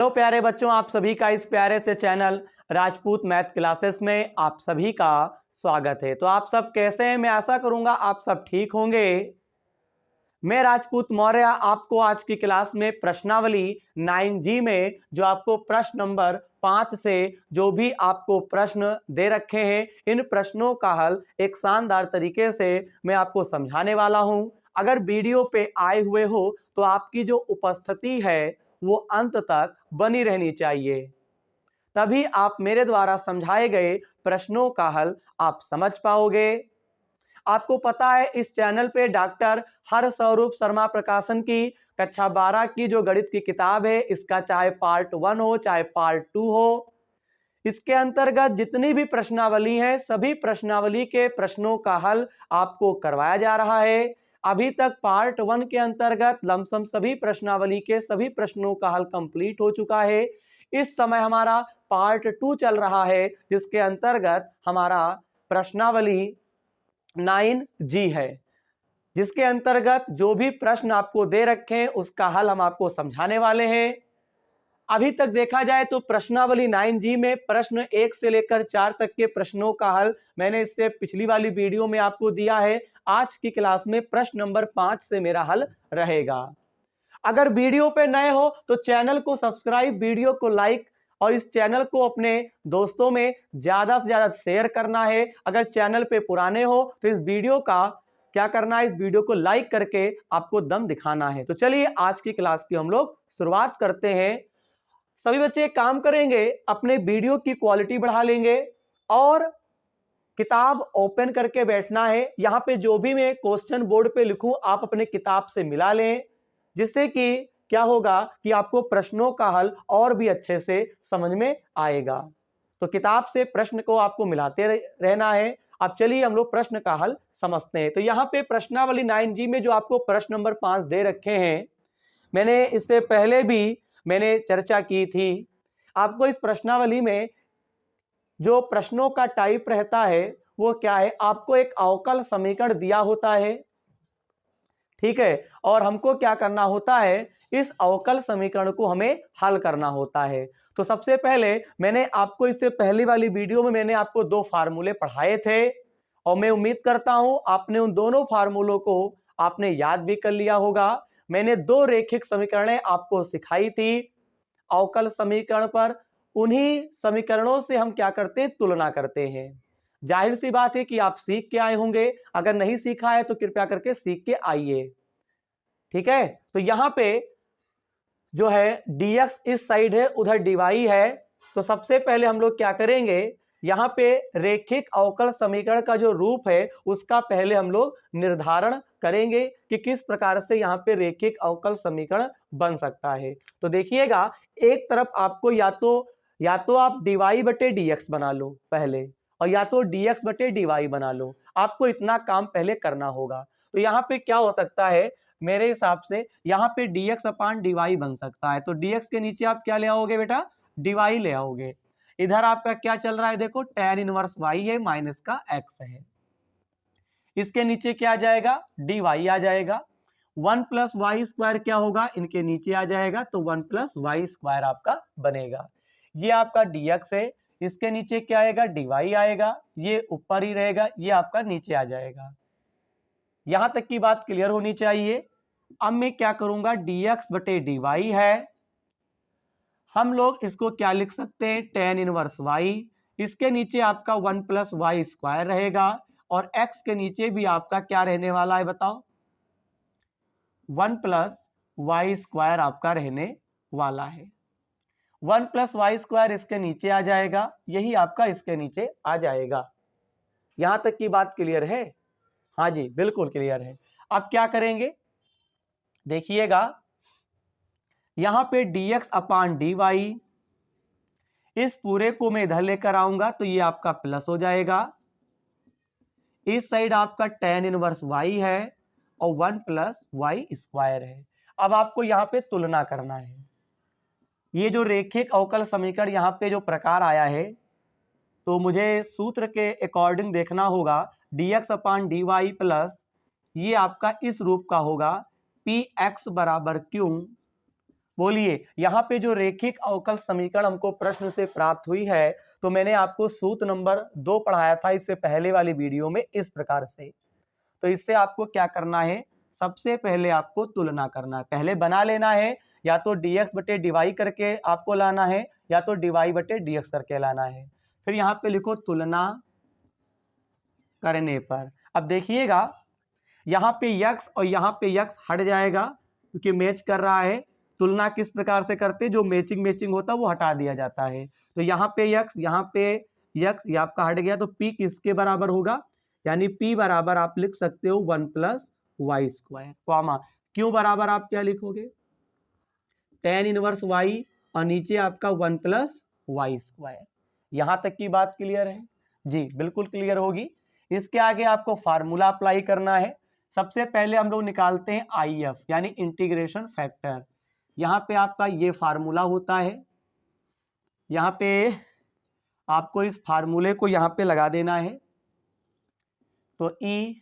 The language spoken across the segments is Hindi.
तो प्यारे बच्चों, आप सभी का इस प्यारे से चैनल राजपूत मैथ क्लासेस में आप सभी का स्वागत है। तो आप सब कैसे हैं? मैं आशा करूंगा आप सब ठीक होंगे। मैं राजपूत मौर्य आपको आज की क्लास में प्रश्नावली 9G में जो आपको प्रश्न नंबर 5 से जो भी आपको प्रश्न दे रखे हैं, इन प्रश्नों का हल एक शानदार तरीके से मैं आपको समझाने वाला हूं। अगर वीडियो पे आए हुए हो तो आपकी जो उपस्थिति है वो अंत तक बनी रहनी चाहिए, तभी आप मेरे द्वारा समझाए गए प्रश्नों का हल आप समझ पाओगे। आपको पता है इस चैनल पे डॉक्टर हरस्वरूप शर्मा प्रकाशन की कक्षा 12 की जो गणित की किताब है, इसका चाहे पार्ट 1 हो चाहे पार्ट 2 हो, इसके अंतर्गत जितनी भी प्रश्नावली है सभी प्रश्नावली के प्रश्नों का हल आपको करवाया जा रहा है। अभी तक पार्ट 1 के अंतर्गत लमसम सभी प्रश्नावली के सभी प्रश्नों का हल कंप्लीट हो चुका है। इस समय हमारा पार्ट 2 चल रहा है, जिसके अंतर्गत हमारा प्रश्नावली 9G है, जिसके अंतर्गत जो भी प्रश्न आपको दे रखे हैं उसका हल हम आपको समझाने वाले हैं। अभी तक देखा जाए तो प्रश्नावली 9G में प्रश्न 1 से लेकर 4 तक के प्रश्नों का हल मैंने इससे पिछली वाली वीडियो में आपको दिया है। आज की क्लास में प्रश्न नंबर 5 से मेरा हल रहेगा। अगर वीडियो पे नए हो तो चैनल को सब्सक्राइब, वीडियो को लाइक और इस चैनल को अपने दोस्तों में ज्यादा से ज्यादा शेयर करना है। अगर चैनल पे पुराने हो तो इस वीडियो का क्या करना है, इस वीडियो को लाइक करके आपको दम दिखाना है। तो चलिए आज की क्लास की हम लोग शुरुआत करते हैं। सभी बच्चे एक काम करेंगे, अपने वीडियो की क्वालिटी बढ़ा लेंगे और किताब ओपन करके बैठना है। यहाँ पे जो भी मैं क्वेश्चन बोर्ड पे लिखूं आप अपने किताब से मिला लें, जिससे कि क्या होगा कि आपको प्रश्नों का हल और भी अच्छे से समझ में आएगा। तो किताब से प्रश्न को आपको मिलाते रहना है। अब चलिए हम लोग प्रश्न का हल समझते हैं। तो यहाँ पे प्रश्नावली 9G में जो आपको प्रश्न नंबर 5 दे रखे हैं, मैंने इससे पहले भी मैंने चर्चा की थी। आपको इस प्रश्नावली में जो प्रश्नों का टाइप रहता है वो क्या है, आपको एक अवकल समीकरण दिया होता है, ठीक है, और हमको क्या करना होता है, इस अवकल समीकरण को हमें हल करना होता है। तो सबसे पहले मैंने आपको इससे पहली वाली वीडियो में मैंने आपको 2 फार्मूले पढ़ाए थे और मैं उम्मीद करता हूं आपने उन दोनों फार्मूलों को आपने याद भी कर लिया होगा। मैंने 2 रेखिक समीकरणें आपको सिखाई थी अवकल समीकरण पर। उन्हीं समीकरणों से हम क्या करते हैं, तुलना करते हैं। जाहिर सी बात है कि आप सीख के आए होंगे, अगर नहीं सीखा है तो कृपया करके सीख के आइए, ठीक है। तो यहां पे जो है dx इस साइड है, उधर dy है। तो सबसे पहले हम लोग क्या करेंगे, यहां पे रेखिक अवकल समीकरण का जो रूप है उसका पहले हम लोग निर्धारण करेंगे कि किस प्रकार से यहां पे रेखिक अवकल समीकरण बन सकता है। तो देखिएगा, एक तरफ आपको या तो आप dy बटे dx बना लो पहले, और या तो dx बटे dy बना लो। आपको इतना काम पहले करना होगा। तो यहाँ पे क्या हो सकता है, मेरे हिसाब से यहाँ पे dx अपान dy बन सकता है। तो dx के नीचे आप क्या ले आओगे बेटा, dy ले आओगे। इधर आपका क्या चल रहा है, देखो tan इनवर्स y है माइनस का x है। इसके नीचे क्या आ जाएगा, dy आ जाएगा। 1 प्लस वाई स्क्वायर क्या होगा, इनके नीचे आ जाएगा, तो 1 प्लस वाई स्क्वायर आपका बनेगा। ये आपका dx है, इसके नीचे क्या आएगा, dy आएगा, ये ऊपर ही रहेगा, ये आपका नीचे आ जाएगा। यहां तक की बात क्लियर होनी चाहिए। अब मैं क्या करूंगा, dx बटे dy है, हम लोग इसको क्या लिख सकते हैं, tan इनवर्स y। इसके नीचे आपका 1 प्लस वाई स्क्वायर रहेगा, और x के नीचे भी आपका क्या रहने वाला है बताओ, 1 प्लस वाई स्क्वायर आपका रहने वाला है। 1 प्लस वाई स्क्वायर इसके नीचे आ जाएगा, यही आपका इसके नीचे आ जाएगा। यहां तक की बात क्लियर है? हाँ जी, बिल्कुल क्लियर है। अब क्या करेंगे, देखिएगा, यहां पे dx अपान dy, इस पूरे को मैं इधर लेकर आऊंगा तो ये आपका प्लस हो जाएगा। इस साइड आपका tan इनवर्स y है और 1 प्लस वाई स्क्वायर है। अब आपको यहां पे तुलना करना है। ये जो रेखिक अवकल समीकरण यहाँ पे जो प्रकार आया है, तो मुझे सूत्र के अकॉर्डिंग देखना होगा, dx अपान dy प्लस ये आपका इस रूप का होगा, px बराबर q बोलिए, यहाँ पे जो रेखिक अवकल समीकरण हमको प्रश्न से प्राप्त हुई है, तो मैंने आपको सूत्र नंबर 2 पढ़ाया था इससे पहले वाली वीडियो में इस प्रकार से। तो इससे आपको क्या करना है, सबसे पहले आपको तुलना करना है, पहले बना लेना है, या तो dx बटे dy करके आपको लाना है, या तो dy बटे dx करके लाना है। फिर यहाँ पे लिखो तुलना करने पर। अब देखिएगा यहाँ पे x और यहाँ पे x हट जाएगा क्योंकि मैच कर रहा है। तुलना किस प्रकार से करते, जो मैचिंग होता है वो हटा दिया जाता है। तो यहाँ पे x, यहाँ पे x, ये आपका हट गया, तो p किसके बराबर होगा, यानी p बराबर आप लिख सकते हो 1 प्लस वाई स्क्वायर, कॉमा क्यों बराबर आप क्या लिखोगे, tan इनवर्स y, और नीचे आपका 1 प्लस वाई स्क्वायर। यहां तक की बात क्लियर है जी, बिल्कुल क्लियर होगी। इसके आगे आपको फार्मूला अप्लाई करना है। सबसे पहले हम लोग निकालते हैं IF यानी इंटीग्रेशन फैक्टर। यहाँ पे आपका ये फार्मूला होता है, यहाँ पे आपको इस फार्मूले को यहाँ पे लगा देना है। तो E,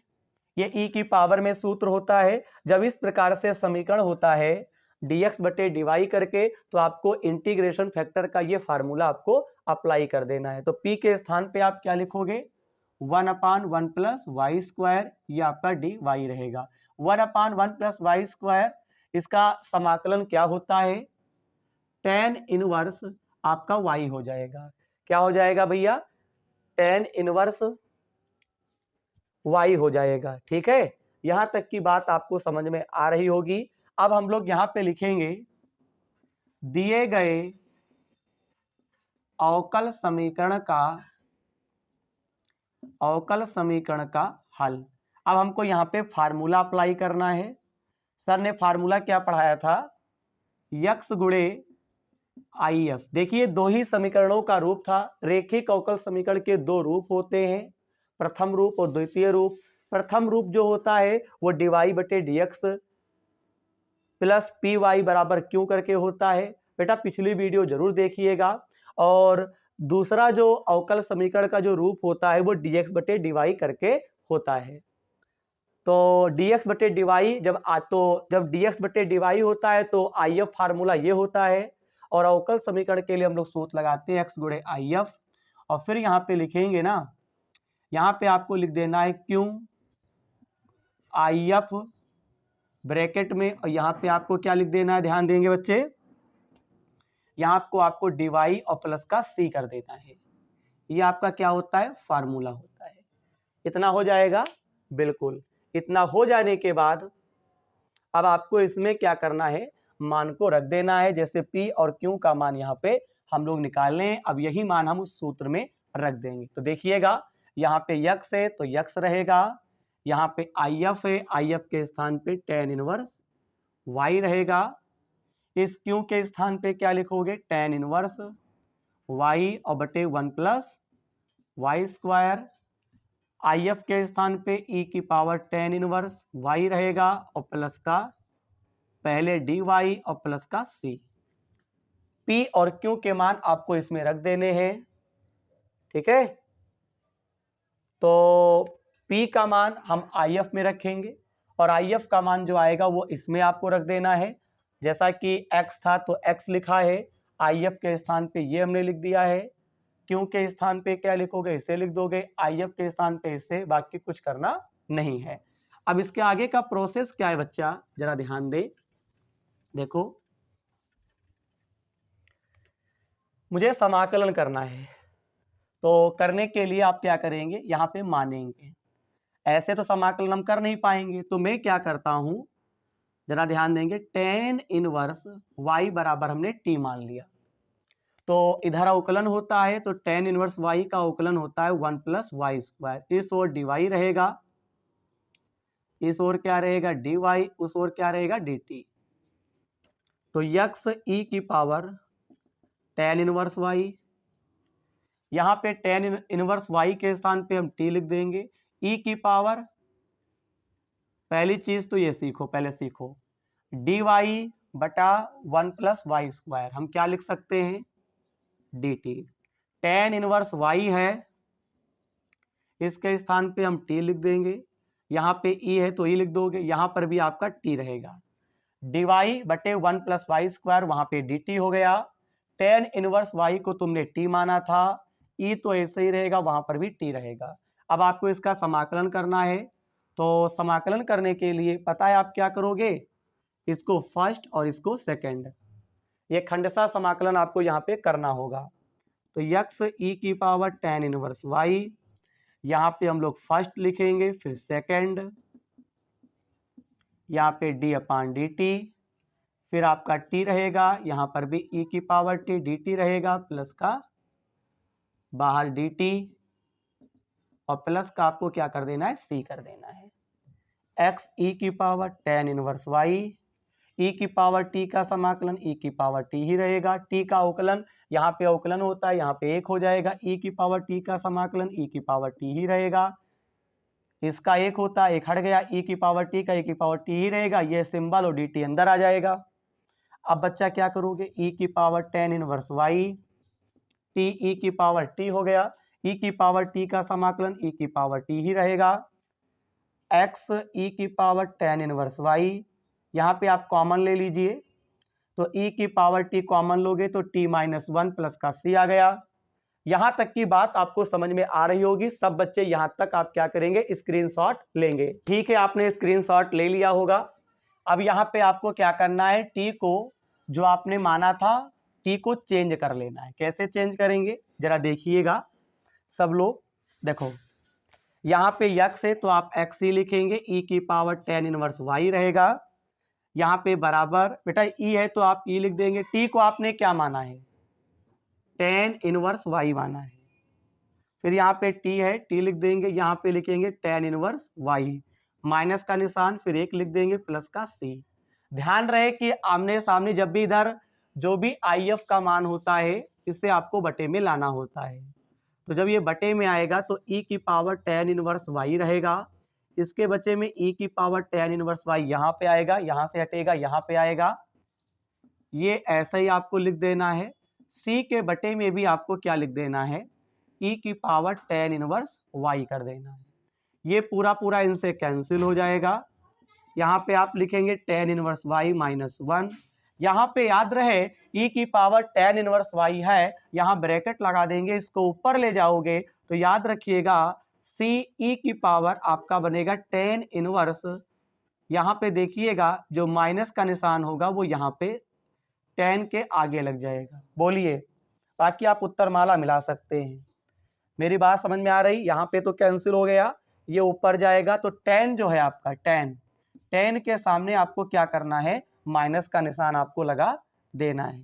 ये E की पावर में सूत्र होता है। जब इस प्रकार से समीकरण होता है dx बटे dy करके, तो आपको इंटीग्रेशन फैक्टर का ये फार्मूला आपको अप्लाई कर देना है। तो P के स्थान पे आप क्या लिखोगे, 1/1 प्लस वाई स्क्वायर, ये आपका dy रहेगा। 1/1 प्लस वाई स्क्वायर, इसका समाकलन क्या होता है, tan इनवर्स आपका y हो जाएगा। क्या हो जाएगा भैया, tan इनवर्स y हो जाएगा। ठीक है, यहां तक की बात आपको समझ में आ रही होगी। अब हम लोग यहां पे लिखेंगे दिए गए अवकल समीकरण का हल। अब हमको यहाँ पे फार्मूला अप्लाई करना है। सर ने फार्मूला क्या पढ़ाया था, x गुणे IF। देखिए दो ही समीकरणों का रूप था। रेखिक अवकल समीकरण के दो रूप होते हैं, प्रथम रूप और द्वितीय रूप। प्रथम रूप जो होता है वो dy बटे dx प्लस पी वाई बराबर क्यों करके होता है। बेटा पिछली वीडियो जरूर देखिएगा। और दूसरा जो अवकल समीकरण का जो रूप होता है वो dx बटे dy करके होता है। तो dx बटे dy जब dx बटे dy होता है तो IF फार्मूला ये होता है। और अवकल समीकरण के लिए हम लोग सूत्र लगाते हैं x गुणे IF, और फिर यहाँ पे लिखेंगे ना, यहाँ पे आपको लिख देना है क्यों IF ब्रैकेट में, और यहाँ पे आपको क्या लिख देना है, ध्यान देंगे बच्चे, यहाँ आपको dy और प्लस का c कर देना है। ये आपका क्या होता है, फार्मूला होता है। इतना हो जाएगा, बिल्कुल। इतना हो जाने के बाद अब आपको इसमें क्या करना है, मान को रख देना है। जैसे p और q का मान यहाँ पे हम लोग निकाल लें, अब यही मान हम उस सूत्र में रख देंगे। तो देखिएगा यहाँ पे x है तो x रहेगा, यहाँ पे IF है, IF के स्थान पे tan इनवर्स y रहेगा। इस q के स्थान पे क्या लिखोगे, tan इनवर्स y और बटे 1 प्लस वाई स्क्वायर। IF के स्थान पे e की पावर tan इनवर्स y रहेगा, और प्लस का पहले dy और प्लस का c। p और q के मान आपको इसमें रख देने हैं। ठीक है, तो p का मान हम IF में रखेंगे, और IF का मान जो आएगा वो इसमें आपको रख देना है। जैसा कि x था तो x लिखा है, IF के स्थान पे ये हमने लिख दिया है, Q के स्थान पे क्या लिखोगे, इसे लिख दोगे, IF के स्थान पे इसे, बाकी कुछ करना नहीं है। अब इसके आगे का प्रोसेस क्या है बच्चा, जरा ध्यान दे। देखो मुझे समाकलन करना है, तो करने के लिए आप क्या करेंगे, यहाँ पे मानेंगे। ऐसे तो समाकलन हम कर नहीं पाएंगे, तो मैं क्या करता हूं, जरा ध्यान देंगे, tan इनवर्स y बराबर हमने t मान लिया। तो इधर अवकलन होता है तो tan इनवर्स y का अवकलन होता है 1 प्लस वाई स्क्वायर। इस ओर dy रहेगा, इस ओर क्या रहेगा dy, उस ओर क्या रहेगा dt। तो x e की पावर tan इनवर्स y, यहाँ पे tan इनवर्स y के स्थान पे हम t लिख देंगे। e की पावर, पहली चीज तो ये सीखो, पहले सीखो, dy बटा 1 प्लस वाई स्क्वायर, हम क्या लिख सकते हैं dt। tan इनवर्स y है, इसके स्थान पे हम t लिख देंगे। यहाँ पे e है तो e लिख दोगे, यहाँ पर भी आपका t रहेगा। dy बटे 1 प्लस वाई स्क्वायर, वहां पे dt हो गया। tan इनवर्स y को तुमने t माना था, e तो ऐसे ही रहेगा, वहां पर भी t रहेगा। अब आपको इसका समाकलन करना है, तो समाकलन करने के लिए पता है आप क्या करोगे, इसको फर्स्ट और इसको सेकंड, ये खंडशः समाकलन आपको यहाँ पे करना होगा। तो यक्स ई की पावर tan इनवर्स y, यहाँ पे हम लोग फर्स्ट लिखेंगे, फिर सेकंड, यहाँ पे d अपान डी टी, फिर आपका t रहेगा, यहाँ पर भी e की पावर t dt रहेगा, प्लस का बाहर dt, और प्लस का आपको क्या कर देना है, c कर देना है। x e की power tan inverse y, e की पावर t का समाकलन e की पावर t ही रहेगा, t का अवकलन, यहाँ पे अवकलन होता है, यहाँ पे एक हो जाएगा, e की पावर t का समाकलन e की पावर t ही रहेगा, इसका एक होता है, एक हट गया, e की पावर t का e की पावर t ही रहेगा, ये सिंबल और dt अंदर आ जाएगा। अब बच्चा क्या करोगे, e की power tan inverse y, t e की पावर t हो गया, e की पावर t का समाकलन e की पावर t ही रहेगा, x e की पावर tan इनवर्स y, यहाँ पे आप कॉमन ले लीजिए, तो e की पावर t कॉमन लोगे तो t माइनस 1 प्लस का c आ गया। यहां तक की बात आपको समझ में आ रही होगी, सब बच्चे यहां तक आप क्या करेंगे, स्क्रीनशॉट लेंगे। ठीक है, आपने स्क्रीनशॉट ले लिया होगा। अब यहाँ पे आपको क्या करना है, t को जो आपने माना था t को चेंज कर लेना है। कैसे चेंज करेंगे जरा देखिएगा सब लोग, देखो यहाँ पे x है तो आप x ही लिखेंगे, e की पावर tan इनवर्स y रहेगा, यहाँ पे बराबर, बेटा e है तो आप e लिख देंगे, t को आपने क्या माना है, tan इनवर्स y माना है, फिर यहाँ पे t है, t लिख देंगे, यहाँ पे लिखेंगे tan इनवर्स y, माइनस का निशान, फिर एक लिख देंगे, प्लस का c। ध्यान रहे कि आमने सामने जब भी इधर जो भी IF का मान होता है, इससे आपको बटे में लाना होता है, तो जब ये बटे में आएगा तो e की पावर tan इनवर्स y रहेगा, इसके बचे में e की पावर tan इनवर्स y यहाँ पे आएगा, यहाँ से हटेगा, यहाँ पे आएगा, ये ऐसा ही आपको लिख देना है। c के बटे में भी आपको क्या लिख देना है, e की पावर tan इनवर्स y कर देना है, ये पूरा पूरा इनसे कैंसिल हो जाएगा, यहाँ पे आप लिखेंगे tan इनवर्स y माइनस 1, यहाँ पे याद रहे e की पावर tan इनवर्स y है, यहाँ ब्रैकेट लगा देंगे, इसको ऊपर ले जाओगे तो याद रखिएगा c e की पावर आपका बनेगा tan इनवर्स, यहाँ पे देखिएगा जो माइनस का निशान होगा वो यहाँ पे tan के आगे लग जाएगा। बोलिए, ताकि आप उत्तरमाला मिला सकते हैं। मेरी बात समझ में आ रही, यहाँ पे तो कैंसिल हो गया, ये ऊपर जाएगा, तो tan जो है आपका tan के सामने आपको क्या करना है, माइनस का निशान आपको लगा देना है।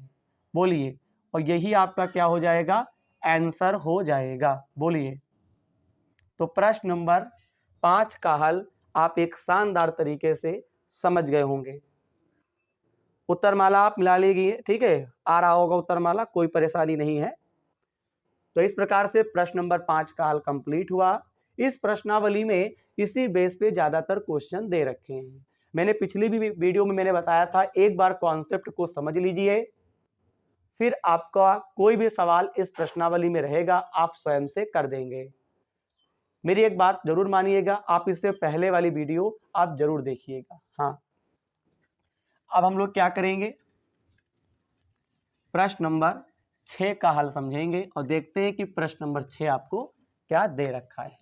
बोलिए, और यही आपका क्या हो जाएगा, आंसर हो जाएगा। बोलिए, तो प्रश्न नंबर 5 का हल आप एक शानदार तरीके से समझ गए होंगे। उत्तरमाला आप मिला लीजिए, ठीक है, आ रहा होगा उत्तरमाला, कोई परेशानी नहीं है। तो इस प्रकार से प्रश्न नंबर 5 का हल कंप्लीट हुआ। इस प्रश्नावली में इसी बेस पे ज्यादातर क्वेश्चन दे रखे हैं। मैंने पिछली भी वीडियो में मैंने बताया था, एक बार कॉन्सेप्ट को समझ लीजिए, फिर आपका कोई भी सवाल इस प्रश्नावली में रहेगा आप स्वयं से कर देंगे। मेरी एक बात जरूर मानिएगा, आप इससे पहले वाली वीडियो आप जरूर देखिएगा। हाँ, अब हम लोग क्या करेंगे, प्रश्न नंबर 6 का हल समझेंगे और देखते हैं कि प्रश्न नंबर 6 आपको क्या दे रखा है।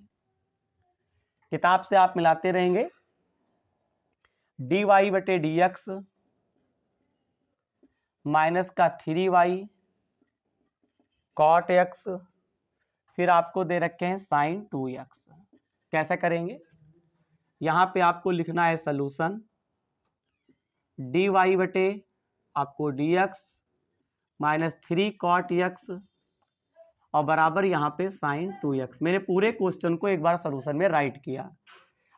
किताब से आप मिलाते रहेंगे, dy बटे dx माइनस का 3y cot x, फिर आपको दे रखे हैं sin 2x। कैसे करेंगे, यहाँ पे आपको लिखना है सलूशन, dy बटे आपको dx माइनस 3 cot x और बराबर यहाँ पे sin 2x। मैंने पूरे क्वेश्चन को एक बार सलूशन में राइट किया।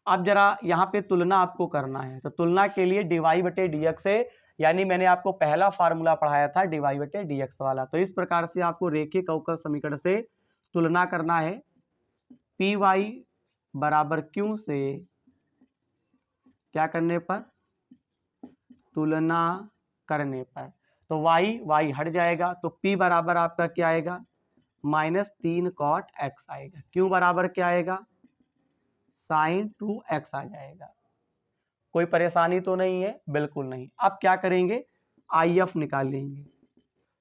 अब जरा यहाँ पे तुलना आपको करना है, तो तुलना के लिए dy बटे dx है, यानी मैंने आपको पहला फार्मूला पढ़ाया था dy बटे dx वाला। तो इस प्रकार से आपको रेखीय अवकल समीकरण से तुलना करना है, py बराबर q से क्या करने पर, तुलना करने पर, तो y हट जाएगा, तो p बराबर आपका क्या आएगा, माइनस 3 cot x आएगा, q बराबर क्या आएगा, sin 2x आ जाएगा, कोई परेशानी तो नहीं है? बिल्कुल नहीं। अब क्या करेंगे, IF निकाल लेंगे।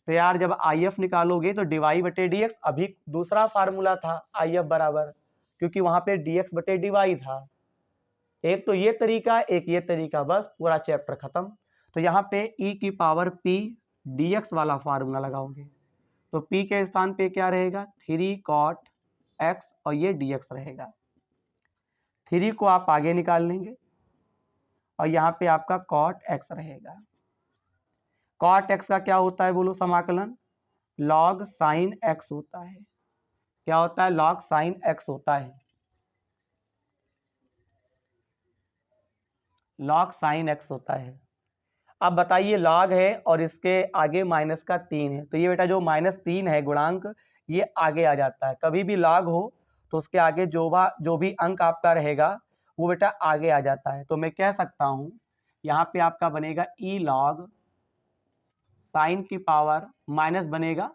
तो यार जब IF निकालोगे तो dy बटे dx, अभी दूसरा फार्मूला था IF बराबर, क्योंकि वहां पे dx बटे dy था। एक तो ये तरीका, एक ये तरीका, बस पूरा चैप्टर खत्म। तो यहाँ पे e की पावर p dx वाला फार्मूला लगाओगे तो p के स्थान पे क्या रहेगा, 3 cot x और ये dx रहेगा। 3 को आप आगे निकाल लेंगे और यहाँ पे आपका cot x रहेगा। cot x का क्या होता है बोलो समाकलन, log sin x होता है। क्या होता है, log sin x होता है, log sin x होता है। अब बताइए लॉग है और इसके आगे माइनस का 3 है, तो ये बेटा जो -3 है गुणांक, ये आगे आ जाता है। कभी भी लॉग हो तो उसके आगे जो भी अंक आपका रहेगा वो बेटा आगे आ जाता है। तो मैं कह सकता हूं यहाँ पे आपका बनेगा ई लॉग साइन की पावर माइनस बनेगा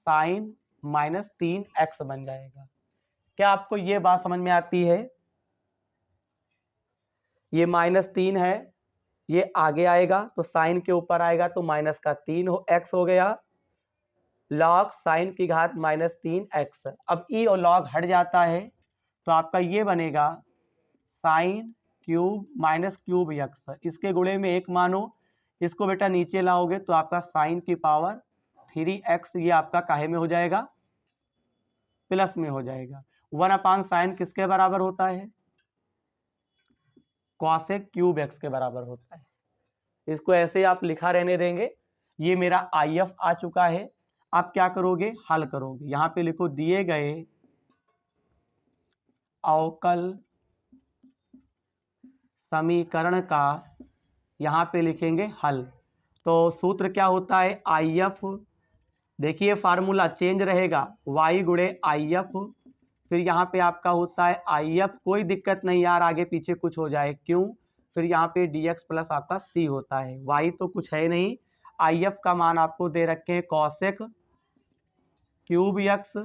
साइन -3x बन जाएगा। क्या आपको ये बात समझ में आती है? ये -3 है, ये आगे आएगा तो साइन के ऊपर आएगा तो -3x हो गया, लॉग साइन की घात -3x। अब ई और लॉग हट जाता है तो आपका ये बनेगा साइन क्यूब क्यूब x, इसके गुणे में 1 मानो, इसको बेटा नीचे लाओगे तो आपका साइन की पावर 3x, ये आपका काहे में हो जाएगा, प्लस में हो जाएगा। 1/sin किसके बराबर होता है, कॉसेक क्यूब x के बराबर होता है। इसको ऐसे आप लिखा रहने देंगे। ये मेरा IF आ चुका है। आप क्या करोगे, हल करोगे। यहाँ पे लिखो दिए गए अवकल समीकरण का, यहाँ पे लिखेंगे हल। तो सूत्र क्या होता है, IF, देखिए फार्मूला चेंज रहेगा, y गुणे IF, फिर यहाँ पे आपका होता है IF, कोई दिक्कत नहीं यार आगे पीछे कुछ हो जाए, क्यों, फिर यहाँ पे dx प्लस आपका c होता है, y तो कुछ है नहीं, IF का मान आपको दे रखे हैं कॉसेक क्यूब x,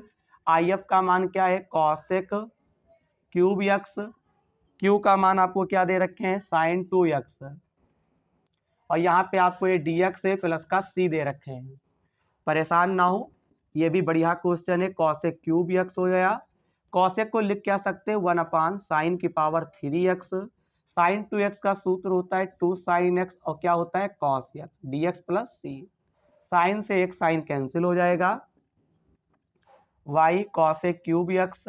IF का मान क्या है, कॉसेक क्यूब x, Q का मान आपको क्या दे रखे हैं, साइन 2x, और यहाँ पे आपको ये dx है प्लस का c दे रखे हैं। परेशान ना हो, ये भी बढ़िया क्वेश्चन है। कॉसेक क्यूब x हो गया, कॉसेक को लिख क्या सकते हैं 1/sin की पावर 3x, साइन 2x का सूत्र होता है 2 sin x और क्या होता है cos x, dx plus c, sine से एक साइन कैंसिल हो जाएगा, y कॉसेक क्यूब x,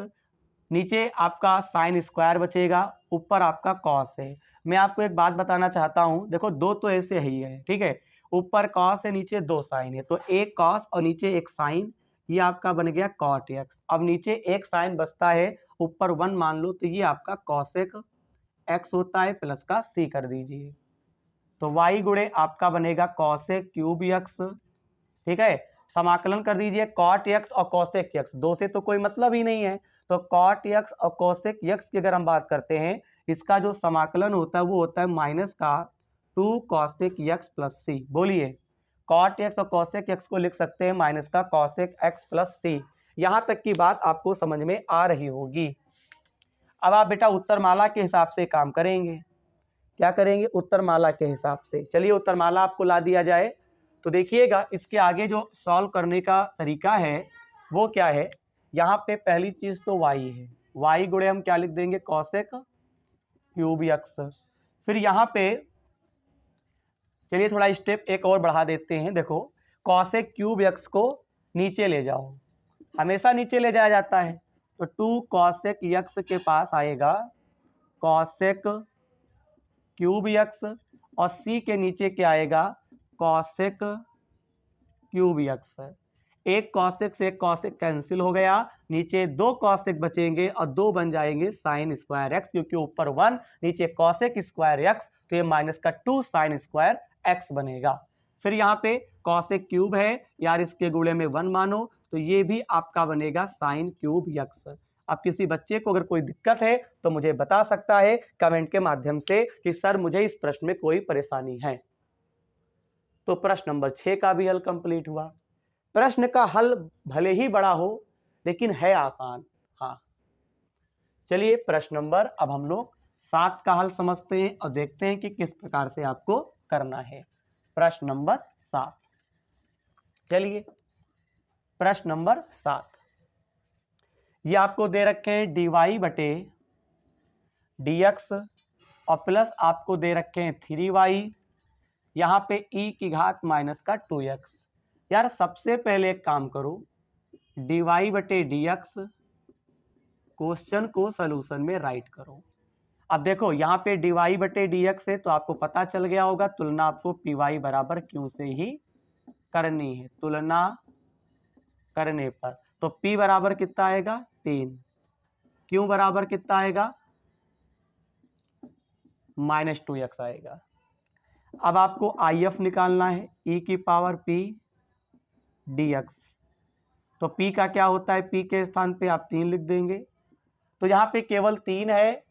नीचे आपका साइन स्क्वायर बचेगा, ऊपर आपका कॉस है। मैं आपको एक बात बताना चाहता हूं, देखो दो तो ऐसे ही है, ठीक है, ऊपर कॉस है नीचे 2 साइन है, तो एक कॉस और नीचे एक साइन, ये आपका बन गया कॉट एक्स। अब नीचे एक साइन बचता है, ऊपर 1 मान लो, तो ये आपका कॉसेक एक्स होता है, प्लस का सी कर दीजिए, तो y गुणे आपका बनेगा कॉसेक क्यूब एक्स, ठीक है, समाकलन कर दीजिए कॉट एक्स और कॉसेक एक्स, दो से तो कोई मतलब ही नहीं है, तो कॉट एक्स और कॉसेक एक्स की अगर हम बात करते हैं, इसका जो समाकलन होता है वो होता है माइनस का 2 कॉसेक एक्स प्लस सी। बोलिए, कॉट एक्स और कॉसेक एक्स को लिख सकते हैं माइनस का कॉसेक एक्स प्लस सी। यहां तक की बात आपको समझ में आ रही होगी। अब आप बेटा उत्तरमाला के हिसाब से काम करेंगे। क्या करेंगे, उत्तरमाला के हिसाब से। चलिए उत्तरमाला आपको ला दिया जाए, तो देखिएगा इसके आगे जो सॉल्व करने का तरीका है वो क्या है। यहाँ पे पहली चीज तो y है, y गुणे हम क्या लिख देंगे कॉसेक क्यूब एक्स। फिर यहाँ पे चलिए थोड़ा स्टेप एक और बढ़ा देते हैं, देखो कॉसेक क्यूब एक्स को नीचे ले जाओ, हमेशा नीचे ले जाया जाता है, तो 2 कॉसेक एक्स के पास आएगा कॉसेक क्यूब एक्स, और c के नीचे क्या आएगा कॉसेक क्यूब एक्स। एक कॉसेक से एक कॉसेक कैंसिल हो गया, नीचे 2 कॉसेक बचेंगे और 2 बन जाएंगे साइन स्क्वायर एक्स, क्योंकि ऊपर 1 नीचे कॉसेक स्क्वायर एक्स, तो ये माइनस का 2 साइन स्क्वायर एक्स बनेगा। फिर यहाँ पे कॉसेक क्यूब है यार, इसके गुणे में 1 मानो, तो ये भी आपका बनेगा साइन क्यूब एक्स। अब किसी बच्चे को अगर कोई दिक्कत है तो मुझे बता सकता है कमेंट के माध्यम से कि सर मुझे इस प्रश्न में कोई परेशानी है। तो प्रश्न नंबर 6 का भी हल कंप्लीट हुआ। प्रश्न का हल भले ही बड़ा हो लेकिन है आसान। हाँ चलिए प्रश्न नंबर अब हम लोग 7 का हल समझते हैं और देखते हैं कि किस प्रकार से आपको करना है। प्रश्न नंबर 7, चलिए प्रश्न नंबर 7, ये आपको दे रखे हैं dy बटे dx और प्लस आपको दे रखे हैं 3y, यहाँ पे e की घात माइनस का 2x। यार सबसे पहले एक काम करो, dy बटे dx क्वेश्चन को सॉल्यूशन में राइट करो। अब देखो यहाँ पे dy बटे dx है तो आपको पता चल गया होगा, तुलना आपको py बराबर q से ही करनी है। तुलना करने पर तो p बराबर कितना आएगा 3, q बराबर कितना आएगा -2x आएगा। अब आपको IF निकालना है, e की पावर p dx। तो p का क्या होता है, p के स्थान पे आप 3 लिख देंगे। तो यहाँ पे केवल 3 है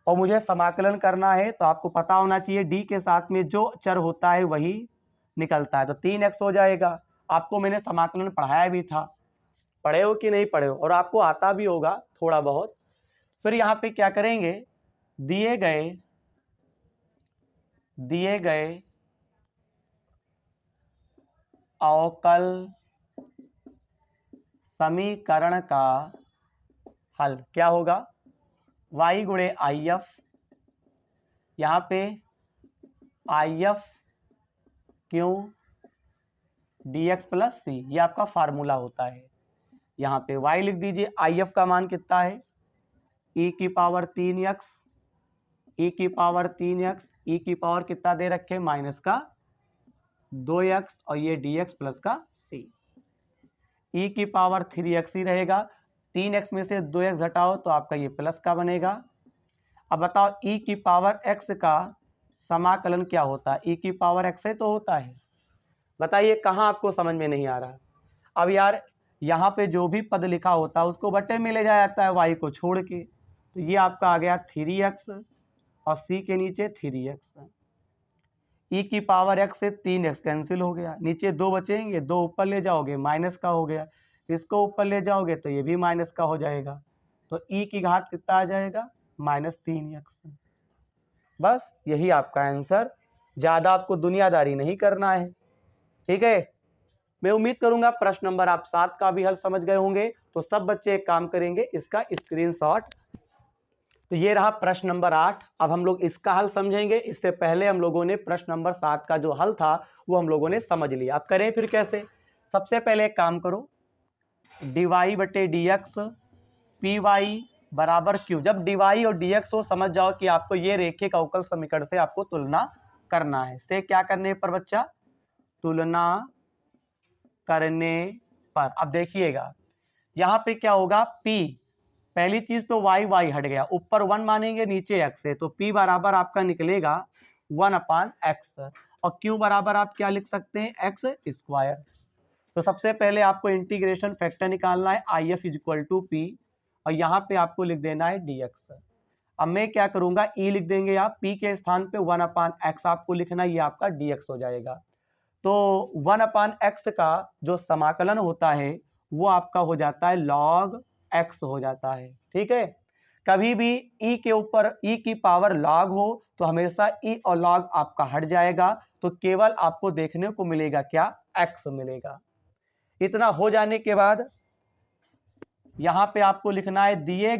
और मुझे समाकलन करना है, तो आपको पता होना चाहिए d के साथ में जो चर होता है वही निकलता है। तो 3x हो जाएगा। आपको मैंने समाकलन पढ़ाया भी था, पढ़े हो कि नहीं पढ़े हो, और आपको आता भी होगा थोड़ा बहुत। फिर यहाँ पे क्या करेंगे, दिए गए अवकल समीकरण का हल क्या होगा, y गुणे IF, यहाँ पे IF क्यों dx प्लस c, ये आपका फार्मूला होता है। यहाँ पे y लिख दीजिए, IF का मान कितना है e की पावर 3x, e की पावर 3x, e की पावर कितना दे रखे माइनस का 2x और ये dx प्लस का c, e की पावर 3x ही रहेगा। 3x में से 2x घटाओ तो आपका ये प्लस का बनेगा। अब बताओ e की पावर x का समाकलन क्या होता है, e की पावर x है तो होता है। बताइए कहाँ आपको समझ में नहीं आ रहा। अब यार यहाँ पे जो भी पद लिखा होता है उसको बटे में ले जाया जाता है y को छोड़ के। तो ये आपका आ गया 3x और c के नीचे 3x, e की पावर x से 3x कैंसिल हो गया, नीचे 2 बचेंगे, 2 ऊपर ले जाओगे माइनस का हो गया, इसको ऊपर ले जाओगे तो ये भी माइनस का हो जाएगा। तो e की घात कितना आ जाएगा -3x। बस यही आपका आंसर, ज़्यादा आपको दुनियादारी नहीं करना है, ठीक है। मैं उम्मीद करूंगा प्रश्न नंबर आप 7 का भी हल समझ गए होंगे। तो सब बच्चे एक काम करेंगे, इसका स्क्रीनशॉट। तो ये रहा प्रश्न नंबर 8। अब हम लोग इसका हल समझेंगे। इससे पहले हम लोगों ने प्रश्न नंबर 7 का जो हल था वो हम लोगों ने समझ लिया। अब करें फिर कैसे। सबसे पहले एक काम करो, dy बटे dx py बराबर q। जब dy और dx हो समझ जाओ कि आपको ये रेखिक अवकल समीकरण से आपको तुलना करना है। से क्या करने पर बच्चा, तुलना करने पर। अब देखिएगा यहाँ पे क्या होगा, p, पहली चीज तो y हट गया, ऊपर 1 मानेंगे नीचे x है, तो p बराबर आपका निकलेगा 1/x और q बराबर आप क्या लिख सकते हैं x स्क्वायर। तो सबसे पहले आपको इंटीग्रेशन फैक्टर निकालना है, IF इक्वल टू p और यहाँ पे आपको लिख देना है dx। अब मैं क्या करूंगा, e लिख देंगे आप, p के स्थान पे 1/x आपको लिखना, ये आपका dx हो जाएगा। तो 1/x का जो समाकलन होता है वो आपका हो जाता है log x हो जाता है, ठीक है। कभी भी e के ऊपर e की पावर log हो तो हमेशा e और log आपका हट जाएगा, तो केवल आपको देखने को मिलेगा क्या, x मिलेगा। इतना हो जाने के बाद यहाँ पे आपको लिखना है दिए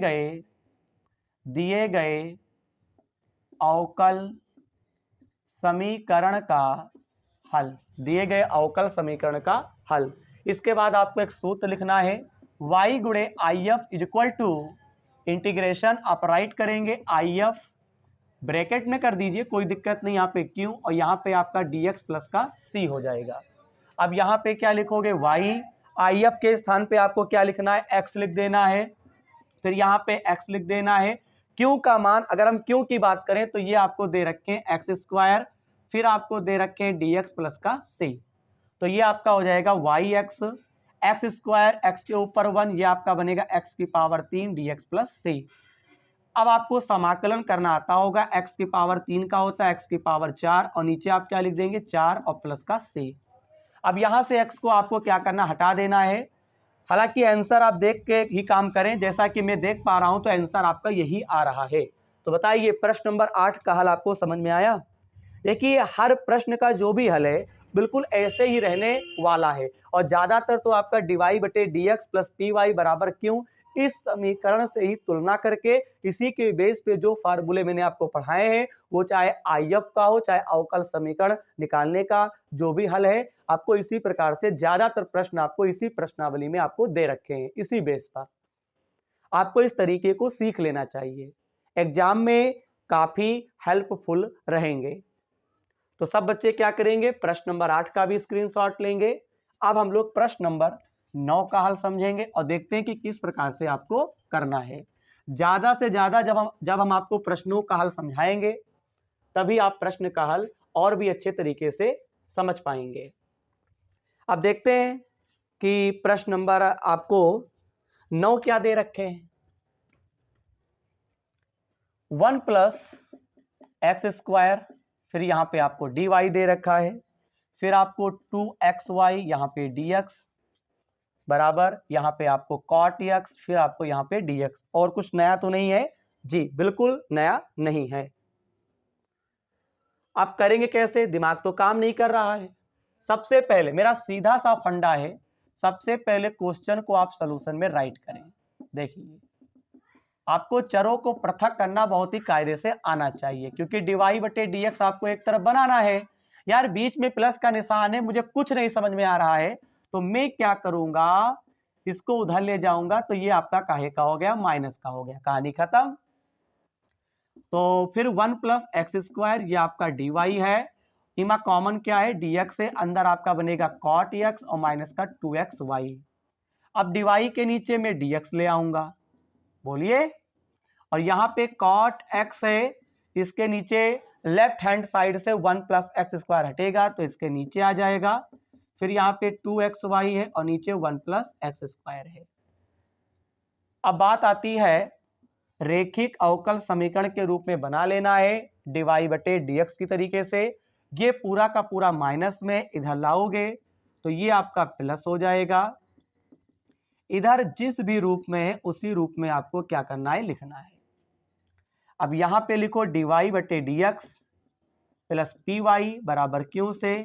गए अवकल समीकरण का हल, दिए गए अवकल समीकरण का हल। इसके बाद आपको एक सूत्र लिखना है, y गुणे IF इक्वल टू इंटीग्रेशन आप राइट करेंगे, IF ब्रैकेट में कर दीजिए, कोई दिक्कत नहीं, यहाँ पे q और यहाँ पे आपका dx प्लस का c हो जाएगा। अब यहाँ पे क्या लिखोगे, y, IF के स्थान पे आपको क्या लिखना है, x लिख देना है, फिर यहाँ पे x लिख देना है। q का मान, अगर हम q की बात करें तो ये आपको दे रखे हैं x स्क्वायर, फिर आपको दे रखे हैं dx प्लस का c, तो ये आपका हो जाएगा yx, x स्क्वायर, x के ऊपर 1, ये आपका बनेगा x की पावर 3 dx प्लस c। अब आपको समाकलन करना आता होगा, x की पावर 3 का होता है x की पावर 4 और नीचे आप क्या लिख देंगे 4 और प्लस का c। अब यहाँ से x को आपको क्या करना, हटा देना है। हालांकि आंसर आप देख के ही काम करें, जैसा कि मैं देख पा रहा हूं तो आंसर आपका यही आ रहा है। तो बताइए प्रश्न नंबर 8 का हल आपको समझ में आया। देखिए हर प्रश्न का जो भी हल है बिल्कुल ऐसे ही रहने वाला है और ज्यादातर तो आपका dy बटे dx प्लस पी वाई बराबर क्यों, इस समीकरण से ही तुलना करके इसी के बेस पे जो फार्मूले मैंने आपको पढ़ाए हैं वो चाहे IF का हो चाहे अवकल समीकरण निकालने का जो भी हल है आपको इसी प्रकार से ज्यादातर प्रश्न आपको इसी प्रश्नावली में आपको दे रखे हैं। इसी बेस पर आपको इस तरीके को सीख लेना चाहिए, एग्जाम में काफी हेल्पफुल रहेंगे। तो सब बच्चे क्या करेंगे, प्रश्न नंबर 8 का भी स्क्रीनशॉट लेंगे। अब हम लोग प्रश्न नंबर 9 का हल समझेंगे और देखते हैं कि किस प्रकार से आपको करना है। ज्यादा से ज्यादा जब हम आपको प्रश्नों का हल समझाएंगे तभी आप प्रश्न का हल और भी अच्छे तरीके से समझ पाएंगे। अब देखते हैं कि प्रश्न नंबर आपको 9 क्या दे रखे हैं। 1 प्लस एक्स स्क्वायर, फिर यहां पे आपको dy दे रखा है, फिर आपको 2xy यहां पे dx बराबर यहां पे आपको cot x, फिर आपको यहां पे dx। और कुछ नया तो नहीं है जी, बिल्कुल नया नहीं है। आप करेंगे कैसे, दिमाग तो काम नहीं कर रहा है। सबसे पहले मेरा सीधा सा फंडा है, सबसे पहले क्वेश्चन को आप सॉल्यूशन में राइट करें। देखिए आपको चरों को पृथक करना बहुत ही कायदे से आना चाहिए क्योंकि dy बटे dx आपको एक तरफ बनाना है। यार बीच में प्लस का निशान है, मुझे कुछ नहीं समझ में आ रहा है तो मैं क्या करूंगा, इसको उधर ले जाऊंगा तो ये आपका काहे का हो गया, माइनस का हो गया, कहानी खत्म। तो फिर 1 प्लस एक्स स्क्वायर ये आपका dy है, इमा कॉमन क्या है dx से, अंदर आपका बनेगा cot x और माइनस का 2xy। अब dy के नीचे में dx ले आऊंगा, बोलिए, और यहां पे cot x है, इसके नीचे लेफ्ट हैंड साइड से 1 प्लस एक्स स्क्वायर हटेगा तो इसके नीचे आ जाएगा, फिर यहां पे 2xy है और नीचे 1 प्लस एक्स स्क्वायर है। अब बात आती है रेखिक अवकल समीकरण के रूप में बना लेना है dy बटे dx की तरीके से। ये पूरा का पूरा माइनस में इधर लाओगे तो ये आपका प्लस हो जाएगा, इधर जिस भी रूप में है उसी रूप में आपको क्या करना है, लिखना है। अब यहां पे लिखो dy बटे dx प्लस पी वाई बराबर क्यों से,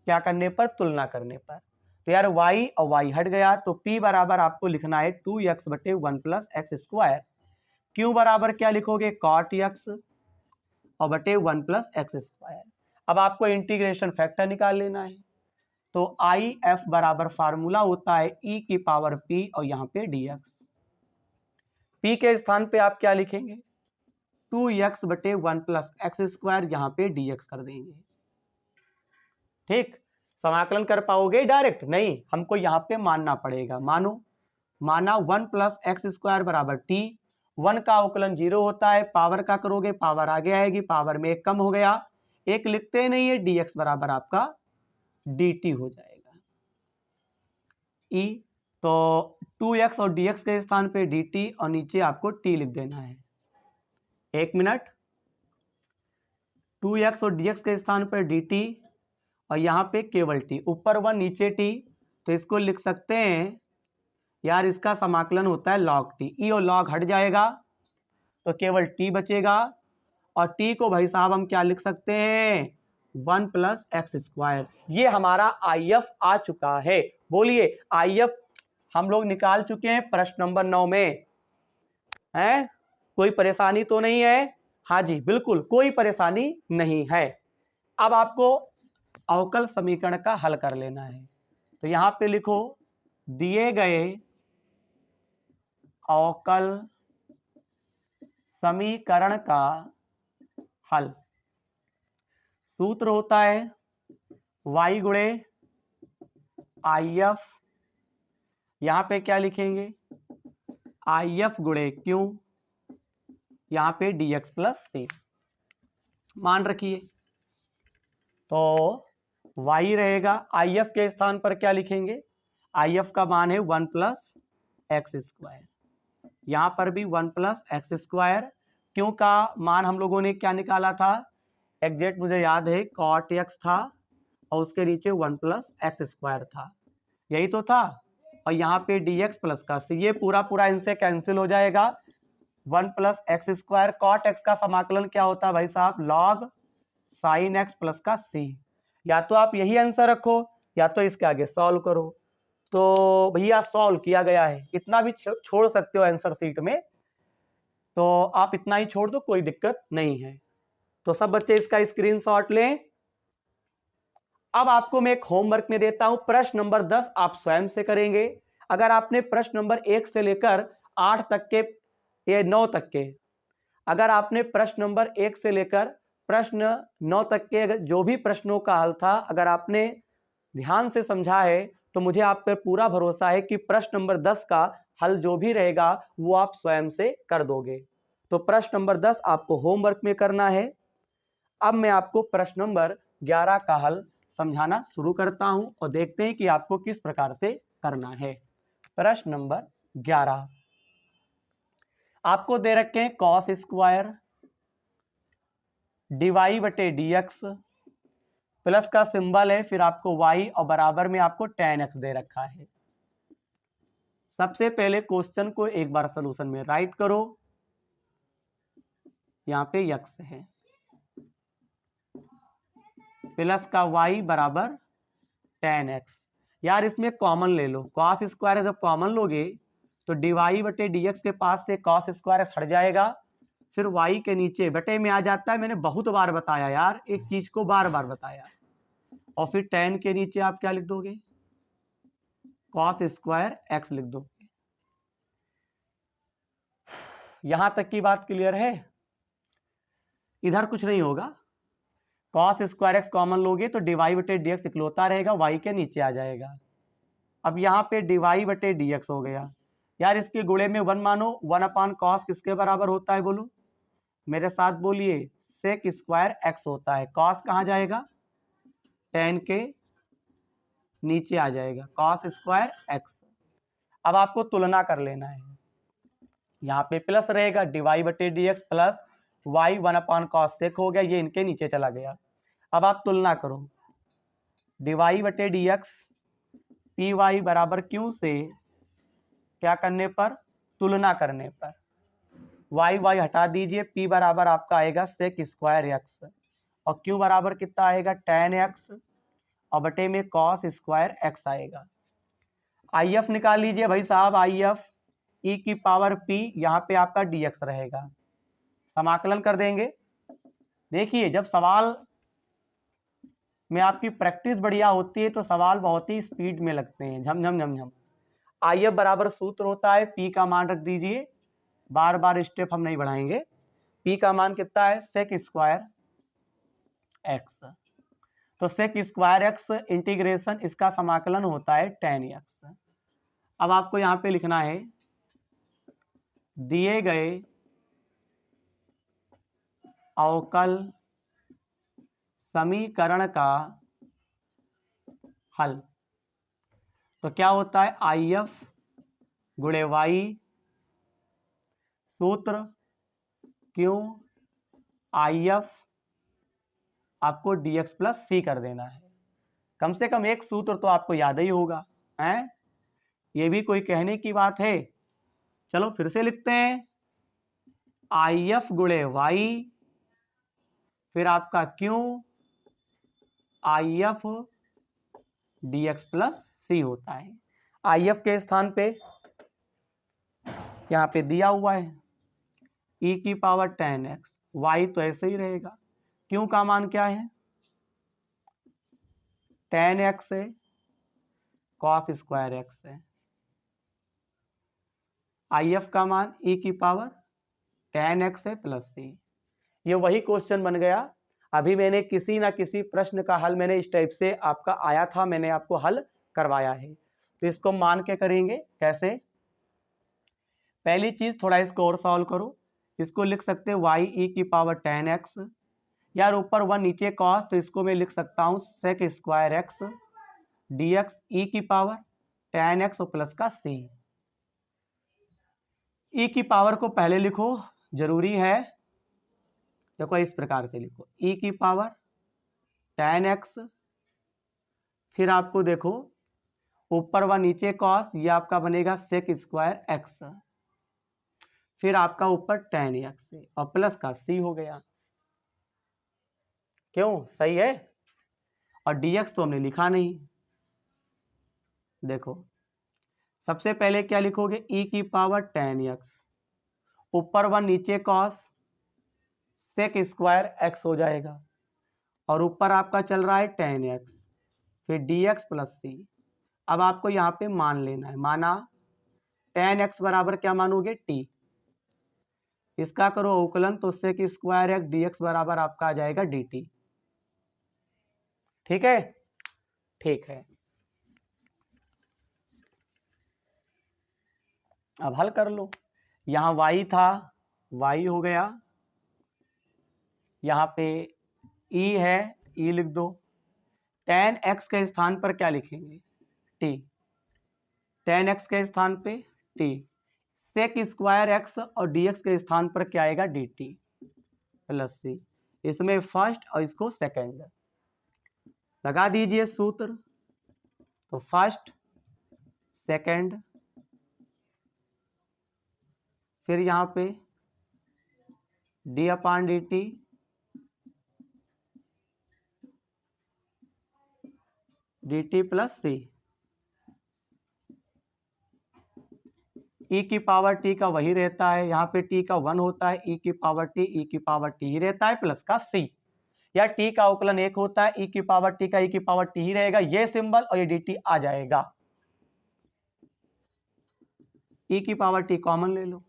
क्या करने पर, तुलना करने पर। तो यार y और y हट गया तो p बराबर आपको लिखना है 2x बटे 1 प्लस एक्स स्क्वायर, q बराबर क्या लिखोगे cot x और बटे 1 प्लस एक्स स्क्वायर। अब आपको इंटीग्रेशन फैक्टर निकाल लेना है तो IF बराबर फार्मूला होता है e की पावर p और यहां पे dx। p के स्थान पे आप क्या लिखेंगे, 2x बटे 1 प्लस एक्स स्क्वायर, यहां पे dx कर देंगे। ठीक, समाकलन कर पाओगे डायरेक्ट, नहीं, हमको यहां पे मानना पड़ेगा। माना 1 प्लस एक्स स्क्वायर बराबर t, 1 का अवकलन 0 होता है, पावर का करोगे पावर आगे आएगी, पावर में एक कम हो गया, एक लिखते नहीं है, dx बराबर आपका dt हो जाएगा। e तो 2x और dx के स्थान पे dt और नीचे आपको t लिख देना है। एक मिनट, 2x और dx के स्थान पर dt और यहाँ पे केवल t, ऊपर 1 नीचे t, तो इसको लिख सकते हैं यार, इसका समाकलन होता है log t, e और log हट जाएगा तो केवल t बचेगा और t को भाई साहब हम क्या लिख सकते हैं, 1 प्लस एक्स स्क्वायर। ये हमारा IF आ चुका है। बोलिए IF हम लोग निकाल चुके हैं प्रश्न नंबर 9 में, है कोई परेशानी तो नहीं है, हाँ जी बिल्कुल कोई परेशानी नहीं है। अब आपको अवकल समीकरण का हल कर लेना है तो यहां पे लिखो दिए गए अवकल समीकरण का हल, सूत्र होता है y गुणे IF, यहां पे क्या लिखेंगे IF गुणे q, यहां पे dx प्लस c, मान रखिए तो y रहेगा, IF के स्थान पर क्या लिखेंगे, IF का मान है 1 प्लस एक्स स्क्वायर, यहां पर भी 1 प्लस एक्स स्क्वायर, क्यों का मान हम लोगों ने क्या निकाला था, एग्जैक्ट मुझे याद है cot x था और उसके नीचे 1 प्लस एक्स स्क्वायर था, यही तो था, और यहाँ पे dx प्लस का c, ये पूरा पूरा इनसे कैंसिल हो जाएगा 1 plus X square. Cot X का समाकलन क्या होता है भाई साहब? लॉग साइन एक्स प्लस का सी। या तो आप यही आंसर रखो या तो इसके आगे सॉल्व करो। तो भैया सॉल्व किया गया है, इतना भी छोड़ सकते हो आंसर सीट में, तो आप इतना ही छोड़ दो, कोई दिक्कत नहीं है। तो सब बच्चे इसका स्क्रीनशॉट लें। अब आपको मैं एक होमवर्क में देता हूं, प्रश्न नंबर 10 आप स्वयं से करेंगे। अगर आपने प्रश्न नंबर 1 से लेकर 8 तक के, ये 9 तक के, अगर आपने प्रश्न नंबर 1 से लेकर प्रश्न 9 तक के अगर जो भी प्रश्नों का हल था अगर आपने ध्यान से समझा है तो मुझे आप पर पूरा भरोसा है कि प्रश्न नंबर 10 का हल जो भी रहेगा वो आप स्वयं से कर दोगे। तो प्रश्न नंबर 10 आपको होमवर्क में करना है। अब मैं आपको प्रश्न नंबर 11 का हल समझाना शुरू करता हूं और देखते हैं कि आपको किस प्रकार से करना है। प्रश्न नंबर 11 आपको दे रखे हैं कॉस स्क्वायर dy बटे dx, प्लस का सिंबल है, फिर आपको y और बराबर में आपको tan x दे रखा है। सबसे पहले क्वेश्चन को एक बार सॉल्यूशन में राइट करो। यहां पे x है, प्लस का y बराबर tan x। यार इसमें कॉमन ले लो, कॉस स्क्वायर जब कॉमन लोगे तो dy बटे dx के पास से कॉस स्क्वायर हट जाएगा, फिर y के नीचे बटे में आ जाता है। मैंने बहुत बार बताया यार, एक चीज को बार बार बताया। और फिर tan के नीचे आप क्या लिख दोगे? कॉस स्क्वायर x लिख दोगे। यहां तक की बात क्लियर है? इधर कुछ नहीं होगा, कॉस स्क्वायर एक्स कॉमन लोगे तो dy बटे dx इकलौता रहेगा, y के नीचे आ जाएगा। अब यहाँ पे dy बटे dx हो गया। यार इसके गुणे में 1 मानो, 1 अपान कॉस किसके बराबर होता है बोलो? मेरे साथ बोलिए, सेक स्क्वायर एक्स होता है। कॉस कहाँ जाएगा? tan के नीचे आ जाएगा, कॉस स्क्वायर एक्स। अब आपको तुलना कर लेना है, यहाँ पे प्लस रहेगा dy बटे dx plus y 1 upon cos sec हो गया, ये इनके नीचे चला गया। अब आप तुलना करो, dy बटे dx पी वाई बराबर क्यू से क्या करने पर? तुलना करने पर। y y हटा दीजिए, p बराबर आपका आएगा सेक स्क्वायर एक्स और q बराबर कितना आएगा? tan x और बटे में कॉस स्क्वायर एक्स आएगा। IF निकाल लीजिए भाई साहब, IF e की पावर p, यहाँ पे आपका dx रहेगा। समाकलन कर देंगे। देखिए जब सवाल में आपकी प्रैक्टिस बढ़िया होती है तो सवाल बहुत ही स्पीड में लगते हैं, झम झम झम झम। IF बराबर सूत्र होता है, p का मान रख दीजिए, बार बार स्टेप हम नहीं बढ़ाएंगे। p का मान कितना है? Sec square X. तो सेक स्क्वायर एक्स इंटीग्रेशन इसका समाकलन होता है tan x। अब आपको यहाँ पे लिखना है दिए गए अवकल समीकरण का हल। तो क्या होता है? IF गुणे y सूत्र क्यों IF आपको dx प्लस c कर देना है। कम से कम एक सूत्र तो आपको याद ही होगा, हैं? ये भी कोई कहने की बात है? चलो फिर से लिखते हैं, IF गुणे y फिर आपका क्यों IF dx प्लस c होता है। IF के स्थान पे यहाँ पे दिया हुआ है e की पावर tan x, y तो ऐसे ही रहेगा। क्यों का मान क्या है? tan x है, cos स्क्वायर x है। IF का मान e की पावर tan x है प्लस c। ये वही क्वेश्चन बन गया। अभी मैंने किसी ना किसी प्रश्न का हल मैंने इस टाइप से आपका आया था, मैंने आपको हल करवाया है। तो इसको मान के करेंगे कैसे? पहली चीज थोड़ा इसको और सॉल्व करो। इसको लिख सकते हैं y e की पावर tan x, यार ऊपर 1 नीचे cos, तो इसको मैं लिख सकता हूँ sec square x dx e की पावर tan x और प्लस का c। e की पावर को पहले लिखो, जरूरी है। देखो इस प्रकार से लिखो, e की पावर tan x, फिर आपको देखो ऊपर 1 नीचे cos, ये आपका बनेगा सेक स्क्वायर x। फिर आपका ऊपर tan x है और प्लस का c हो गया। क्यों? सही है। और dx तो हमने लिखा नहीं। देखो सबसे पहले क्या लिखोगे, e की पावर tan x, ऊपर 1 नीचे cos sec स्क्वायर x हो जाएगा, और ऊपर आपका चल रहा है tan x, फिर dx प्लस c। अब आपको यहाँ पे मान लेना है, माना tan x बराबर क्या मानोगे, t। इसका करो अवकलन तो sec स्क्वायर x dx बराबर आपका आ जाएगा dt। ठीक है, ठीक है। अब हल कर लो। यहाँ y था, y हो गया, यहाँ पे e है, e लिख दो। tan x के स्थान पर क्या लिखेंगे, t। tan x के स्थान पे t, sec स्क्वायर x और dx के स्थान पर क्या आएगा, dt प्लस c। इसमें फर्स्ट और इसको सेकंड लगा दीजिए सूत्र। तो फर्स्ट सेकंड, फिर यहाँ पे d अपान dt, dt plus c। e की पावर t का वही रहता है, यहाँ पे t का 1 होता है, e की पावर t, e की पावर t ही रहता है, प्लस का c। या t का अवकलन 1 होता है, e की पावर t का e की पावर t ही रहेगा, ये सिंबल और ये dt आ जाएगा। e की पावर t कॉमन ले लो।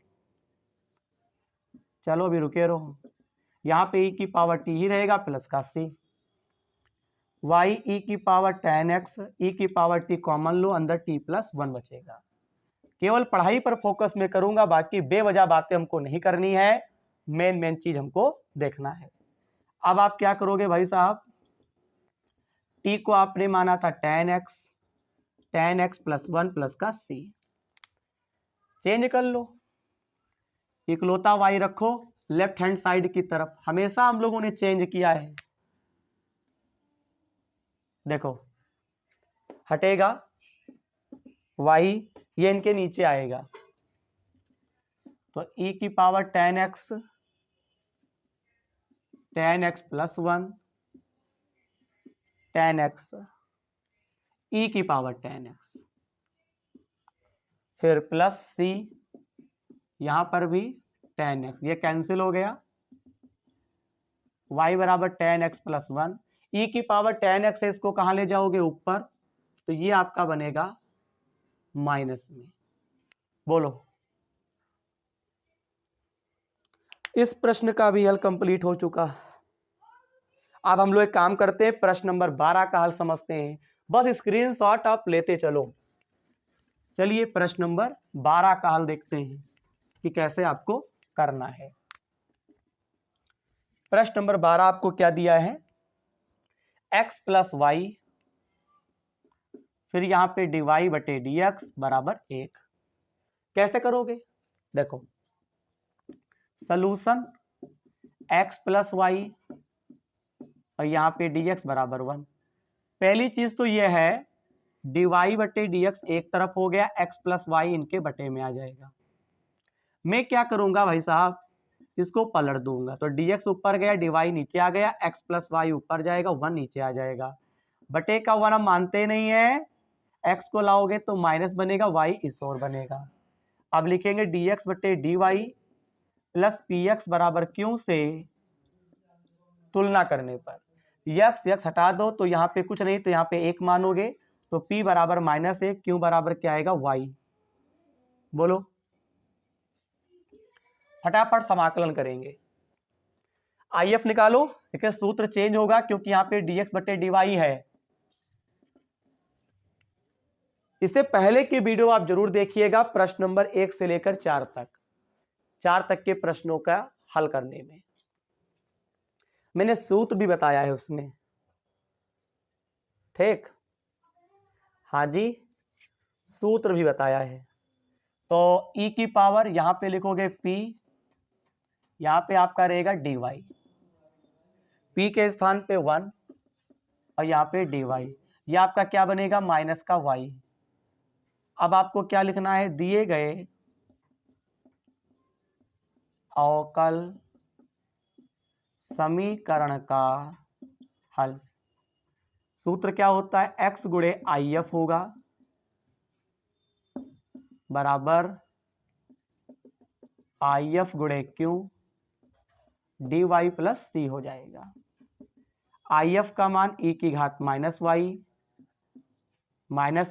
चलो अभी रुके रहो, यहाँ पे e की पावर t ही रहेगा, प्लस का c। y e की पावर tan x, e की पावर t कॉमन लो, अंदर t प्लस 1 बचेगा। केवल पढ़ाई पर फोकस में करूंगा, बाकी बेवजह बातें हमको नहीं करनी है, मेन चीज हमको देखना है। अब आप क्या करोगे भाई साहब, t को आपने माना था tan x प्लस 1 प्लस का c, चेंज कर लो, इकलौता y रखो लेफ्ट हैंड साइड की तरफ। हमेशा हम लोगों ने चेंज किया है, देखो हटेगा y, ये इनके नीचे आएगा, तो e की power tan x plus 1 tan x, e की पावर tan x, फिर प्लस c, यहां पर भी tan x, ये कैंसिल हो गया, y बराबर tan x प्लस 1, e की पावर tan x है, इसको कहां ले जाओगे, ऊपर, तो ये आपका बनेगा माइनस में। बोलो, इस प्रश्न का भी हल कंप्लीट हो चुका। अब हम लोग एक काम करते हैं, प्रश्न नंबर 12 का हल समझते हैं। बस स्क्रीनशॉट आप लेते चलो। चलिए प्रश्न नंबर 12 का हल देखते हैं कि कैसे आपको करना है। प्रश्न नंबर 12 आपको क्या दिया है, x प्लस वाई, फिर यहां पे dy बटे dx बराबर 1। कैसे करोगे, देखो सॉल्यूशन x प्लस वाई और यहाँ पे dx बराबर 1। पहली चीज तो यह है, dy बटे dx एक तरफ हो गया, x प्लस वाई इनके बटे में आ जाएगा। मैं क्या करूंगा भाई साहब, इसको पलट दूंगा, तो dx ऊपर गया, dy नीचे आ गया, x प्लस वाई ऊपर जाएगा, 1 नीचे आ जाएगा। बटे का 1 हम मानते नहीं है, x को लाओगे तो माइनस बनेगा, y इस ओर बनेगा। अब लिखेंगे dx बटे dy प्लस px बराबर क्यों से तुलना करने पर x हटा दो, तो यहाँ पे कुछ नहीं, तो यहाँ पे 1 मानोगे, तो p बराबर -1, q बराबर क्या आएगा, y। बोलो, फटाफट समाकलन करेंगे। IF निकालो, देखिए सूत्र चेंज होगा क्योंकि यहाँ पे dx बटे dy है। इससे पहले की वीडियो आप जरूर देखिएगा, प्रश्न नंबर 1 से लेकर 4 तक के प्रश्नों का हल करने में मैंने सूत्र भी बताया है उसमें, ठीक, हाँ जी, सूत्र भी बताया है। तो e की पावर यहां पे लिखोगे p, यहां पे आपका रहेगा dy, p के स्थान पे 1 और यहाँ पे dy, ये आपका क्या बनेगा, माइनस का y। अब आपको क्या लिखना है, दिए गए अवकल समीकरण का हल। सूत्र क्या होता है, x गुणे आई एफ होगा बराबर आई एफ गुणे क्यू डी वाई प्लस सी हो जाएगा। आई एफ का मान e की घात माइनस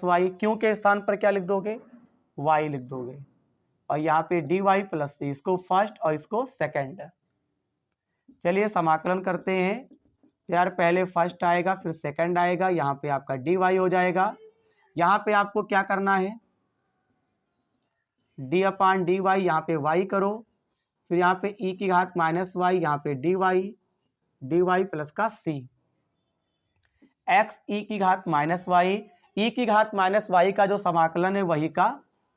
वाई, क्यू के स्थान पर क्या लिख दोगे, y लिख दोगे, और यहाँ पे डी वाई प्लस सी, इसको फर्स्ट और इसको सेकंड। चलिए समाकलन करते हैं। यार पहले फर्स्ट आएगा फिर सेकंड आएगा, यहाँ पे आपका डी वाई हो जाएगा। यहाँ पे आपको क्या करना है, डी अपान डी वाई, यहाँ पे वाई करो, फिर यहाँ पे e की घात माइनस वाई, यहाँ पे डी वाई प्लस का सी, एक्स e की घात माइनस वाई, e की घात माइनस वाई का जो समाकलन है वही का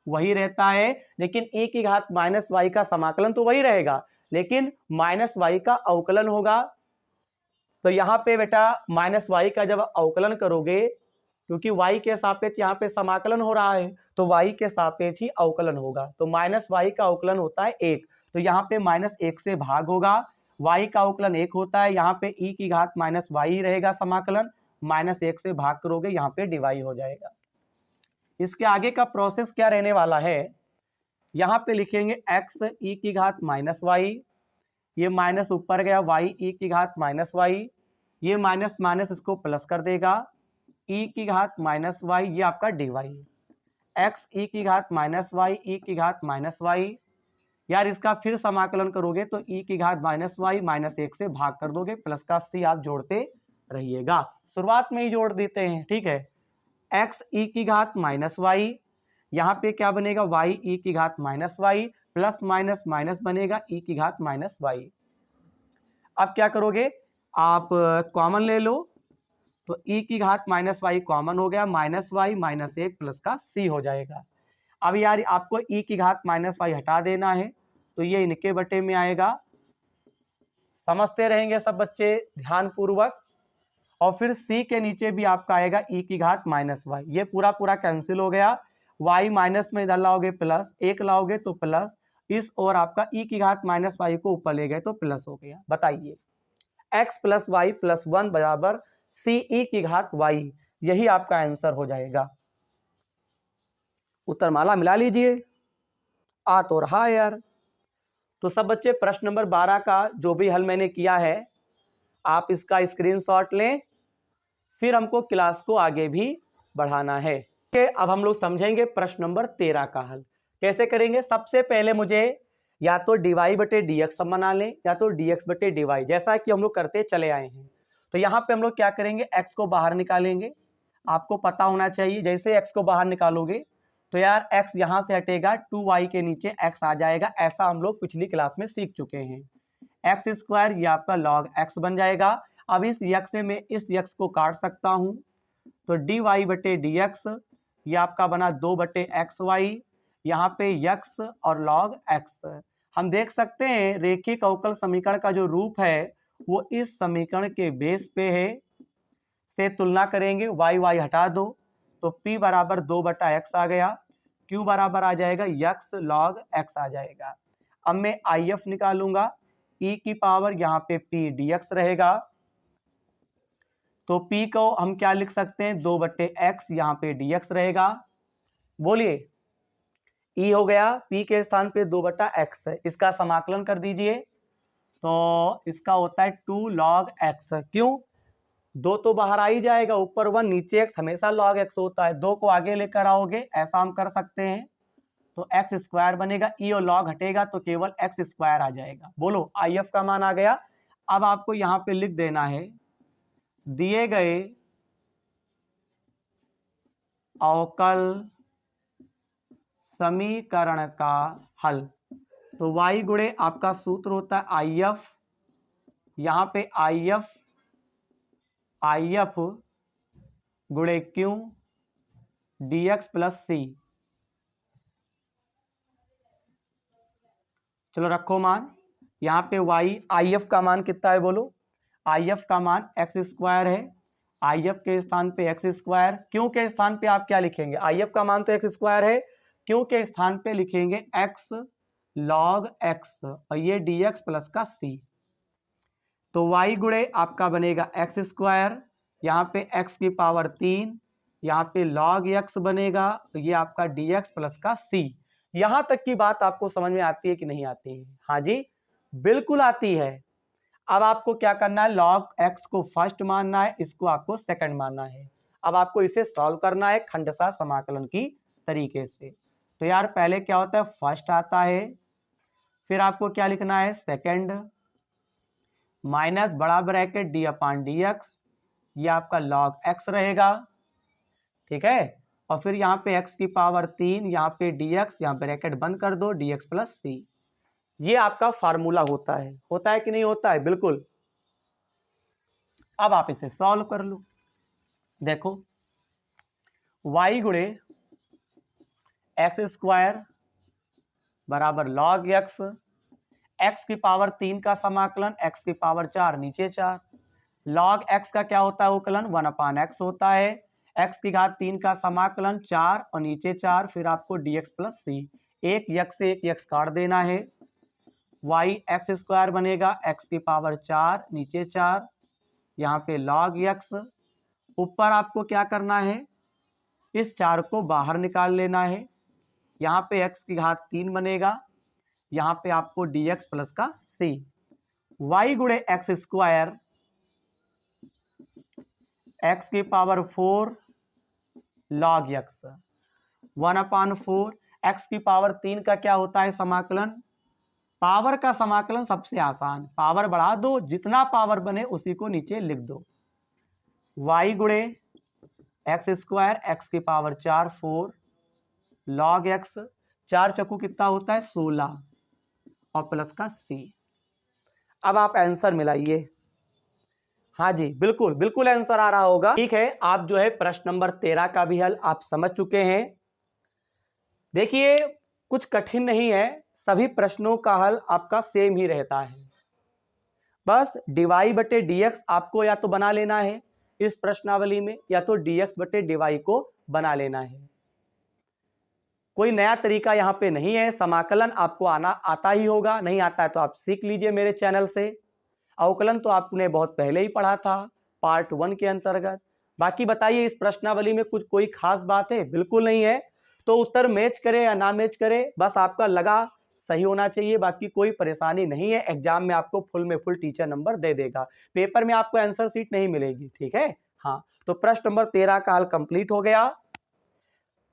वही रहता है, लेकिन e की घात माइनस वाई का समाकलन तो वही रहेगा, लेकिन माइनस वाई का अवकलन होगा। तो यहाँ पे बेटा माइनस वाई का जब अवकलन करोगे, क्योंकि y के सापेक्ष यहाँ पे समाकलन हो रहा है, तो y के सापेक्ष ही अवकलन होगा। तो माइनस वाई का अवकलन होता है 1, तो यहाँ पे -1 से भाग होगा, y का अवकलन 1 होता है, यहाँ पे e की घात माइनस वाई रहेगा समाकलन, -1 से भाग करोगे, यहाँ पे डिवाई हो जाएगा। इसके आगे का प्रोसेस क्या रहने वाला है, यहाँ पे लिखेंगे x e की घात माइनस वाई, ये माइनस ऊपर गया, y e की घात माइनस वाई, ये माइनस माइनस इसको प्लस कर देगा, e की घात माइनस वाई, ये आपका डी वाई, एक्स e की घात माइनस वाई, e की घात माइनस वाई। यार इसका फिर समाकलन करोगे तो e की घात माइनस वाई -1 से भाग कर दोगे, प्लस का c आप जोड़ते रहिएगा, शुरुआत में ही जोड़ देते हैं, ठीक है। एक्स e की घात माइनस वाई, यहाँ पे क्या बनेगा, y e की घात minus Y, plus minus minus बनेगा e की घात माइनस वाई। अब क्या करोगे, आप कॉमन ले लो, तो e की घात माइनस वाई कॉमन हो गया, माइनस वाई -1 प्लस का c हो जाएगा। अब यार आपको e की घात माइनस वाई हटा देना है, तो ये इनके बटे में आएगा, समझते रहेंगे सब बच्चे ध्यान पूर्वक। और फिर c के नीचे भी आपका आएगा e की घात माइनस वाई, ये पूरा पूरा कैंसिल हो गया, y माइनस में इधर लाओगे प्लस, 1 लाओगे तो प्लस, इस और आपका e की घात माइनस वाई को ऊपर ले गए तो प्लस हो गया। बताइए x प्लस वाई प्लस 1 बराबर सी ई की घात वाई, यही आपका आंसर हो जाएगा। उत्तरमाला मिला लीजिए, आ तो रहा यार। तो सब बच्चे प्रश्न नंबर 12 का जो भी हल मैंने किया है आप इसका स्क्रीनशॉट लें, फिर हमको क्लास को आगे भी बढ़ाना है। अब हम लोग समझेंगे प्रश्न नंबर 13 का हल कैसे करेंगे। सबसे पहले मुझे या तो dy बटे dx हम बना लें, या तो dx बटे dy, जैसा कि हम लोग करते चले आए हैं। तो यहाँ पे हम लोग क्या करेंगे, x को बाहर निकालेंगे, आपको पता होना चाहिए जैसे x को बाहर निकालोगे तो यार x यहाँ से हटेगा, 2y के नीचे x आ जाएगा, ऐसा हम लोग पिछली क्लास में सीख चुके हैं। एक्स स्क्वायर ये आपका log x बन जाएगा। अब इस x से मैं इस x को काट सकता हूँ, तो dy बटे dx ये आपका बना 2 बटे xy, यहाँ पे x और log x। हम देख सकते हैं रेखिक अवकल समीकरण का जो रूप है वो इस समीकरण के बेस पे है, से तुलना करेंगे, y हटा दो तो p बराबर 2 बटा x आ गया, q बराबर आ जाएगा x log x आ जाएगा। अब मैं IF निकालूंगा, e की पावर यहाँ पे p dx रहेगा, तो p को हम क्या लिख सकते हैं, 2 बटे x, यहाँ पे dx रहेगा। बोलिए e हो गया, p के स्थान पे 2 बटा x है, इसका समाकलन कर दीजिए, तो इसका होता है 2 log x। क्यों, 2 तो बाहर आ ही जाएगा, ऊपर 1 नीचे x, हमेशा log x होता है, 2 को आगे लेकर आओगे, ऐसा हम कर सकते हैं, तो x स्क्वायर बनेगा, e और log हटेगा तो केवल x स्क्वायर आ जाएगा। बोलो IF का मान आ गया। अब आपको यहाँ पे लिख देना है दिए गए अवकल समीकरण का हल, तो y गुणे आपका सूत्र होता है IF, यहाँ पे IF गुणे Q dx प्लस c। चलो रखो मान, यहाँ पे IF का मान कितना है बोलो, IF का मान x स्क्वायर है, IF के स्थान पे x स्क्वायर, Q के स्थान पे आप क्या लिखेंगे, IF का मान तो x स्क्वायर है, Q के स्थान पे लिखेंगे x log x और ये dx प्लस का c। तो y गुणे आपका बनेगा एक्स स्क्वायर, यहाँ पे x की पावर 3, यहाँ पे log x बनेगा, तो ये आपका dx प्लस का c। यहां तक की बात आपको समझ में आती है कि नहीं आती है? हाँ जी, बिल्कुल आती है। अब आपको क्या करना है, log x को फर्स्ट मानना है, इसको आपको सेकंड मानना है। अब आपको इसे सॉल्व करना है खंडशः समाकलन की तरीके से। तो यार पहले क्या होता है, फर्स्ट आता है, फिर आपको क्या लिखना है, सेकंड, माइनस बड़ा ब्रैकेट डी अपान डी एक्स, ये आपका log x रहेगा, ठीक है। और फिर यहाँ पे x की पावर 3, यहाँ पे dx, यहाँ ब्रैकेट बंद कर दो, dx प्लस c। ये आपका फार्मूला होता है कि नहीं होता है? बिल्कुल। अब आप इसे सॉल्व कर लो। देखो y गुणे एक्स स्क्वायर बराबर log x, x की पावर 3 का समाकलन, x की पावर 4 नीचे 4, log x का क्या होता है उकलन, 1 अपान एक्स होता है, x की घात 3 का समाकलन 4 और नीचे 4, फिर आपको dx प्लस c, एक यक्स से एक यक्स काट देना है, y एक्स स्क्वायर बनेगा, x की पावर 4 नीचे 4, यहाँ पे log x, ऊपर आपको क्या करना है, इस 4 को बाहर निकाल लेना है, यहाँ पे x की घात 3 बनेगा, यहाँ पे आपको dx प्लस का c, y गुणे एक्स स्क्वायर, x की पावर 4 log x, 1 अपान 4, x की पावर 3 का क्या होता है समाकलन, पावर का समाकलन सबसे आसान, पावर बढ़ा दो, जितना पावर बने उसी को नीचे लिख दो, y गुणे एक्स स्क्वायर, x की पावर 4 4 log x, 4 चक्कू कितना होता है 16 और प्लस का c। अब आप आंसर मिलाइए। हाँ जी, बिल्कुल बिल्कुल आंसर आ रहा होगा। ठीक है, आप जो है प्रश्न नंबर 13 का भी हल आप समझ चुके हैं। देखिए कुछ कठिन नहीं है, सभी प्रश्नों का हल आपका सेम ही रहता है। बस dy बटे dx आपको या तो बना लेना है इस प्रश्नावली में, या तो dx बटे dy को बना लेना है। कोई नया तरीका यहाँ पे नहीं है, समाकलन आपको आता ही होगा, नहीं आता है तो आप सीख लीजिए मेरे चैनल से। अवकलन तो आपने बहुत पहले ही पढ़ा था पार्ट 1 के अंतर्गत। बाकी बताइए इस प्रश्नावली में कुछ कोई खास बात है? बिल्कुल नहीं है। तो उत्तर मैच करे या ना मैच करे, बस आपका लगा सही होना चाहिए, बाकी कोई परेशानी नहीं है। एग्जाम में आपको फुल में फुल टीचर नंबर दे देगा, पेपर में आपको आंसर शीट नहीं मिलेगी, ठीक है। हाँ, तो प्रश्न नंबर 13 का हल कंप्लीट हो गया।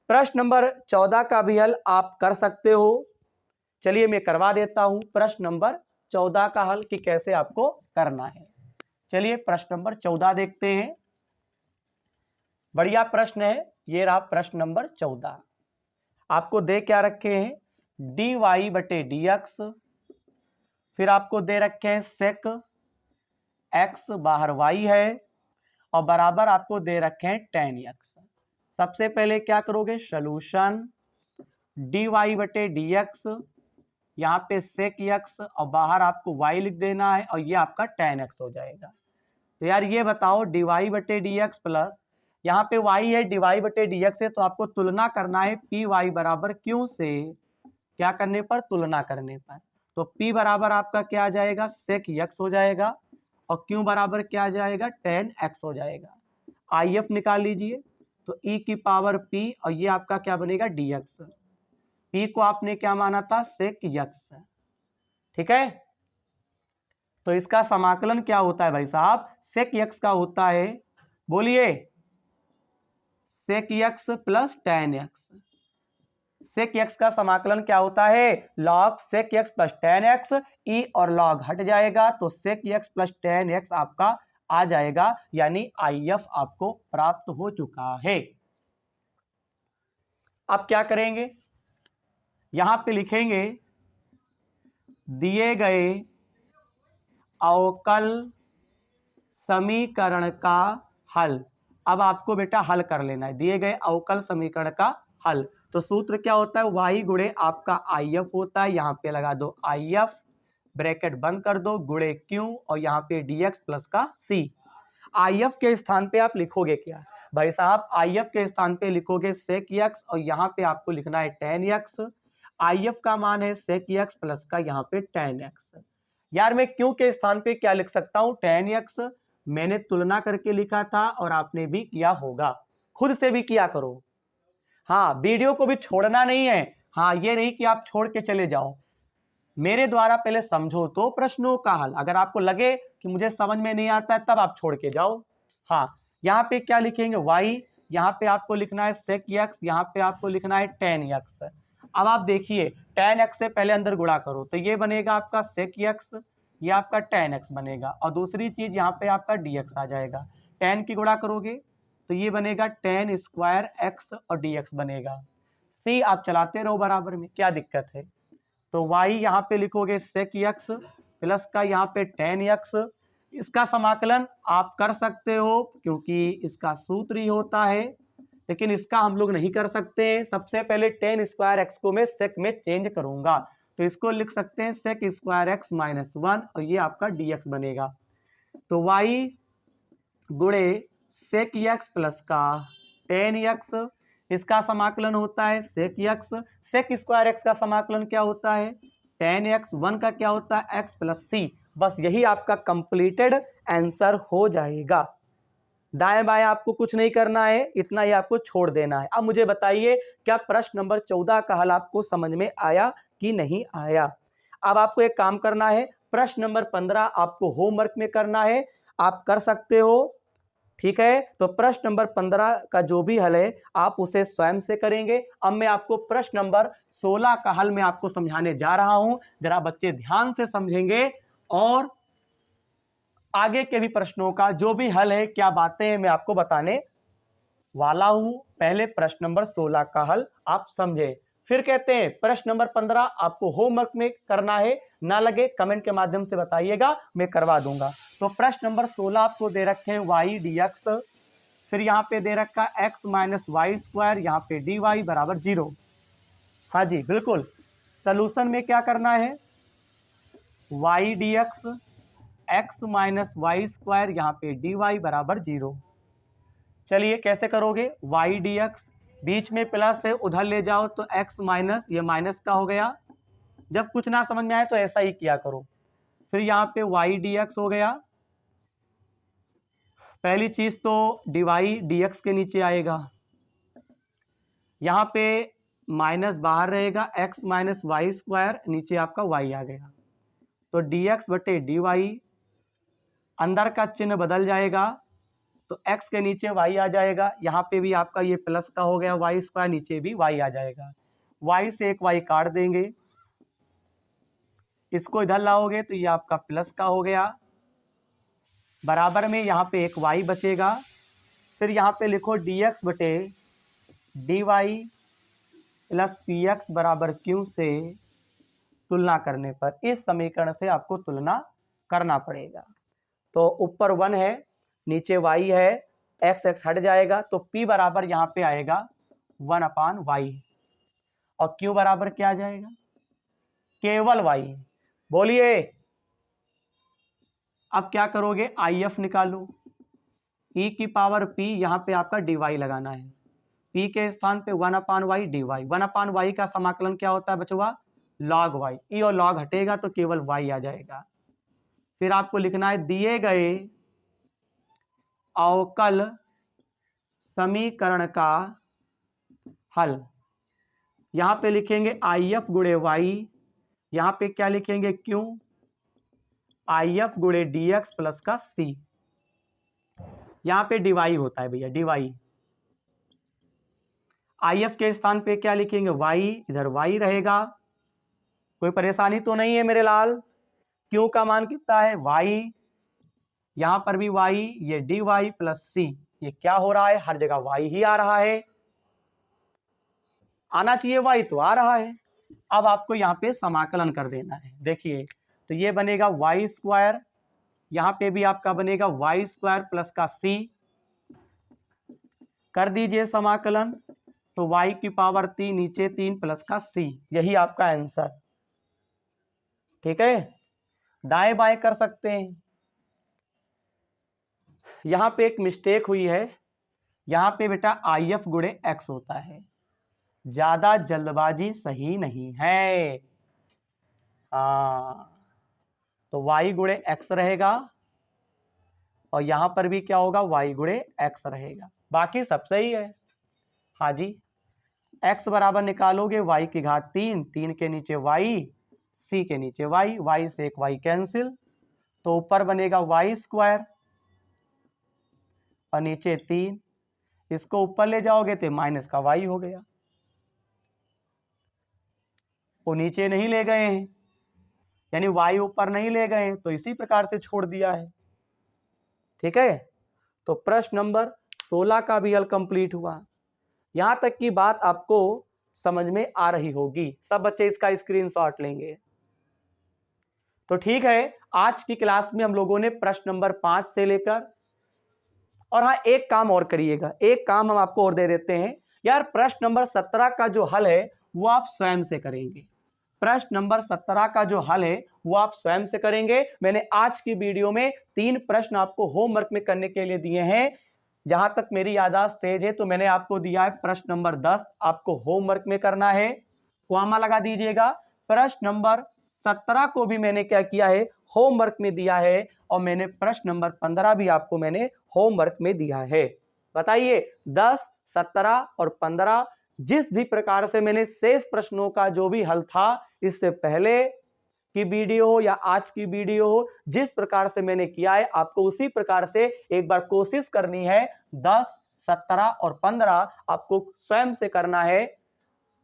प्रश्न नंबर 14 का भी हल आप कर सकते हो। चलिए मैं करवा देता हूं प्रश्न नंबर 14 का हल कि कैसे आपको करना है। चलिए प्रश्न नंबर 14 देखते हैं। बढ़िया प्रश्न है, ये रहा प्रश्न नंबर 14। आपको दे क्या रखे हैं, dy बटे dx, फिर आपको दे रखे हैं sec x, बाहर y है, और बराबर आपको दे रखे हैं tan x। सबसे पहले क्या करोगे, सोल्यूशन dy बटे dx, यहाँ पे sec x और बाहर आपको y लिख देना है, और ये आपका tan x हो जाएगा। तो यार ये बताओ dy बटे dx प्लस, यहाँ पे y है, dy बटे dx है, तो आपको तुलना करना है py बराबर q से, क्या करने पर, तुलना करने पर। तो p बराबर आपका क्या आ जाएगा, sec x हो जाएगा, और q बराबर क्या आ जाएगा, tan x हो जाएगा। if निकाल लीजिए, तो e की पावर p, और ये आपका क्या बनेगा, dx। p को आपने क्या माना था, sec x, ठीक है। तो इसका समाकलन क्या होता है भाई साहब, sec x का होता है, बोलिए, sec x plus tan x। sec x का समाकलन क्या होता है, log sec x plus tan x, e और log हट जाएगा, तो sec x plus tan x आपका आ जाएगा, यानी IF आपको प्राप्त हो चुका है। अब क्या करेंगे, यहां पे लिखेंगे दिए गए अवकल समीकरण का हल। अब आपको बेटा हल कर लेना है दिए गए अवकल समीकरण का हल। तो सूत्र क्या होता है, y गुणे आपका IF होता है, यहाँ पे लगा दो IF, ब्रैकेट बंद कर दो, गुणे q, और यहाँ पे dx प्लस का c। IF के स्थान पे आप लिखोगे क्या भाई साहब, IF के स्थान पे लिखोगे sec x, और यहाँ पे आपको लिखना है tan x। आई एफ का मान है sec x प्लस का यहाँ पे tan x। यार मैं क्यों के स्थान पे क्या लिख सकता हूं, tan x मैंने तुलना करके लिखा था और आपने भी किया होगा, खुद से भी किया करो। हाँ, वीडियो को भी छोड़ना नहीं है। हाँ, ये नहीं कि आप छोड़ के चले जाओ, मेरे द्वारा पहले समझो तो प्रश्नों का हल। अगर आपको लगे कि मुझे समझ में नहीं आता है तब आप छोड़ के जाओ। हाँ, यहाँ पे क्या लिखेंगे y, यहाँ पे आपको लिखना है sec x, यहाँ पे आपको लिखना है tan x। अब आप देखिए tan x से पहले अंदर गुणा करो तो ये बनेगा आपका sec x, ये आपका tan x बनेगा, और दूसरी चीज यहाँ पे आपका dx आ जाएगा। tan की गुणा करोगे तो ये बनेगा tan स्क्वायर x और dx बनेगा। c आप चलाते रहो बराबर में, क्या दिक्कत है। तो y यहाँ पे लिखोगे sec x प्लस का यहाँ पे tan x। इसका समाकलन आप कर सकते हो क्योंकि इसका सूत्र ही होता है, लेकिन इसका हम लोग नहीं कर सकते। सबसे पहले tan स्क्वायर x को मैं sec में चेंज करूंगा, तो इसको लिख सकते हैं sec स्क्वायर x माइनस 1 और ये आपका dx बनेगा। तो y गुणे sec x प्लस का tan x, इसका समाकलन होता है sec x। sec square x का समाकलन क्या होता है, tan x। 1 का क्या होता है x प्लस c। बस यही आपका कंप्लीटेड आंसर हो जाएगा। दाएं बाएं आपको कुछ नहीं करना है, इतना ही आपको छोड़ देना है। अब मुझे बताइए क्या प्रश्न नंबर 14 का हल आपको समझ में आया कि नहीं आया। अब आपको एक काम करना है, प्रश्न नंबर 15 आपको होमवर्क में करना है, आप कर सकते हो, ठीक है। तो प्रश्न नंबर 15 का जो भी हल है आप उसे स्वयं से करेंगे। अब मैं आपको प्रश्न नंबर 16 का हल मैं आपको समझाने जा रहा हूं, जरा बच्चे ध्यान से समझेंगे और आगे के भी प्रश्नों का जो भी हल है, क्या बातें हैं, मैं आपको बताने वाला हूं। पहले प्रश्न नंबर 16 का हल आप समझे, फिर कहते हैं प्रश्न नंबर 15 आपको होमवर्क में करना है। ना लगे कमेंट के माध्यम से बताइएगा, मैं करवा दूंगा। तो प्रश्न नंबर 16 आपको दे रखे हैं y dx, फिर यहाँ पे दे रखा x माइनस वाई स्क्वायर, यहाँ पे dy बराबर 0। हाँ जी बिल्कुल, सलूशन में क्या करना है, y dx x minus Y square, यहाँ पे dy बराबर 0। चलिए कैसे करोगे, y dx बीच में प्लस है, उधर ले जाओ तो x माइनस, ये माइनस का हो गया। जब कुछ ना समझ में आए तो ऐसा ही किया करो। फिर यहाँ पे y dx हो गया, पहली चीज तो dy dx के नीचे आएगा, यहाँ पे माइनस बाहर रहेगा, x माइनस वाई स्क्वायर, नीचे आपका y आ गया। तो dx बटे dy, अंदर का चिन्ह बदल जाएगा तो x के नीचे y आ जाएगा, यहाँ पे भी आपका ये प्लस का हो गया वाई स्क्वायर, नीचे भी y आ जाएगा। y से एक y काट देंगे, इसको इधर लाओगे तो ये आपका प्लस का हो गया, बराबर में यहाँ पे एक y बचेगा। फिर यहाँ पे लिखो dx बटे dy प्लस px बराबर q से तुलना करने पर इस समीकरण से आपको तुलना करना पड़ेगा। तो ऊपर 1 है, नीचे y है, x x हट जाएगा तो p बराबर यहाँ पे आएगा 1/y और q बराबर क्या आ जाएगा, केवल y। बोलिए अब क्या करोगे, IF निकालो, e की पावर p, यहाँ पे आपका dy लगाना है, p के स्थान पे 1/y dy। 1/y का समाकलन क्या होता है बचवा, log y। e और log हटेगा तो केवल y आ जाएगा। फिर आपको लिखना है दिए गए अवकल समीकरण का हल। यहाँ पे लिखेंगे IF गुणे y, यहाँ पे क्या लिखेंगे q, IF गुणे dx प्लस का c, यहाँ पे dy होता है भैया dy। IF के स्थान पे क्या लिखेंगे y, इधर y रहेगा। कोई परेशानी तो नहीं है मेरे लाल, q का मान कितना है y, यहाँ पर भी y, ये dy प्लस c। ये क्या हो रहा है, हर जगह y ही आ रहा है, आना चाहिए y तो आ रहा है। अब आपको यहाँ पे समाकलन कर देना है। देखिए तो ये बनेगा वाई स्क्वायर, यहाँ पे भी आपका बनेगा वाई स्क्वायर प्लस का c, कर दीजिए समाकलन तो y की पावर 3, नीचे 3 प्लस का c, यही आपका आंसर। ठीक है, दाएं बाएं कर सकते हैं। यहाँ पे एक मिस्टेक हुई है, यहाँ पे बेटा IF गुणे x होता है, ज्यादा जल्दबाजी सही नहीं है। हाँ, तो y गुणे x रहेगा और यहां पर भी क्या होगा, y गुणे x रहेगा, बाकी सब सही है। हाँ जी, x बराबर निकालोगे y की घात 3, 3 के नीचे y, c के नीचे y से एक y कैंसिल, तो ऊपर बनेगा y स्क्वायर और नीचे 3, इसको ऊपर ले जाओगे तो माइनस का y हो गया, वो नीचे नहीं ले गए हैं, यानी y ऊपर नहीं ले गए हैं, तो इसी प्रकार से छोड़ दिया है। ठीक है, तो प्रश्न नंबर 16 का भी हल कंप्लीट हुआ। यहां तक की बात आपको समझ में आ रही होगी, सब बच्चे इसका स्क्रीनशॉट लेंगे। तो ठीक है, आज की क्लास में हम लोगों ने प्रश्न नंबर 5 से लेकर, और हाँ एक काम और करिएगा, एक काम हम आपको और दे देते हैं यार, प्रश्न नंबर 17 का जो हल है वो आप स्वयं से करेंगे। प्रश्न नंबर 17 का जो हल है वो आप स्वयं से करेंगे। मैंने आज की वीडियो में 3 प्रश्न आपको होमवर्क में करने के लिए दिए हैं। जहां तक मेरी याददाश्त तेज है तो मैंने आपको दिया है प्रश्न नंबर 10 आपको होमवर्क में करना है, कॉमा लगा दीजिएगा। प्रश्न नंबर 17 को भी मैंने क्या किया है, होमवर्क में दिया है, और मैंने प्रश्न नंबर 15 भी आपको मैंने होमवर्क में दिया है। बताइए 10, 17 और 15 जिस भी प्रकार से मैंने शेष प्रश्नों का जो भी हल था, इससे पहले की वीडियो हो या आज की वीडियो हो, जिस प्रकार से मैंने किया है आपको उसी प्रकार से एक बार कोशिश करनी है। 10, 17 और 15 आपको स्वयं से करना है।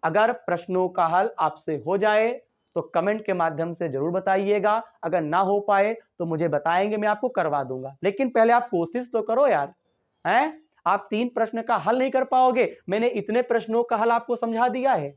अगर प्रश्नों का हल आपसे हो जाए तो कमेंट के माध्यम से जरूर बताइएगा, अगर ना हो पाए तो मुझे बताएंगे, मैं आपको करवा दूंगा, लेकिन पहले आप कोशिश तो करो यार। हैं, आप 3 प्रश्न का हल नहीं कर पाओगे, मैंने इतने प्रश्नों का हल आपको समझा दिया है।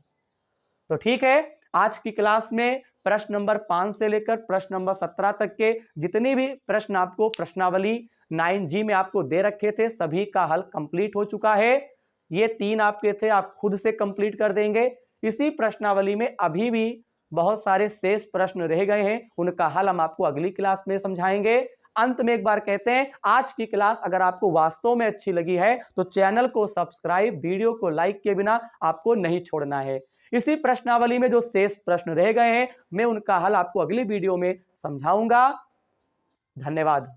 तो ठीक है, आज की क्लास में प्रश्न नंबर 5 से लेकर प्रश्न नंबर 17 तक के जितने भी प्रश्न आपको प्रश्नावली 9G में आपको दे रखे थे, सभी का हल कंप्लीट हो चुका है। ये 3 आपके थे, आप खुद से कंप्लीट कर देंगे। इसी प्रश्नावली में अभी भी बहुत सारे शेष प्रश्न रह गए हैं, उनका हल हम आपको अगली क्लास में समझाएंगे। अंत में एक बार कहते हैं, आज की क्लास अगर आपको वास्तव में अच्छी लगी है तो चैनल को सब्सक्राइब, वीडियो को लाइक किए बिना आपको नहीं छोड़ना है। इसी प्रश्नावली में जो शेष प्रश्न रह गए हैं मैं उनका हल आपको अगली वीडियो में समझाऊंगा। धन्यवाद।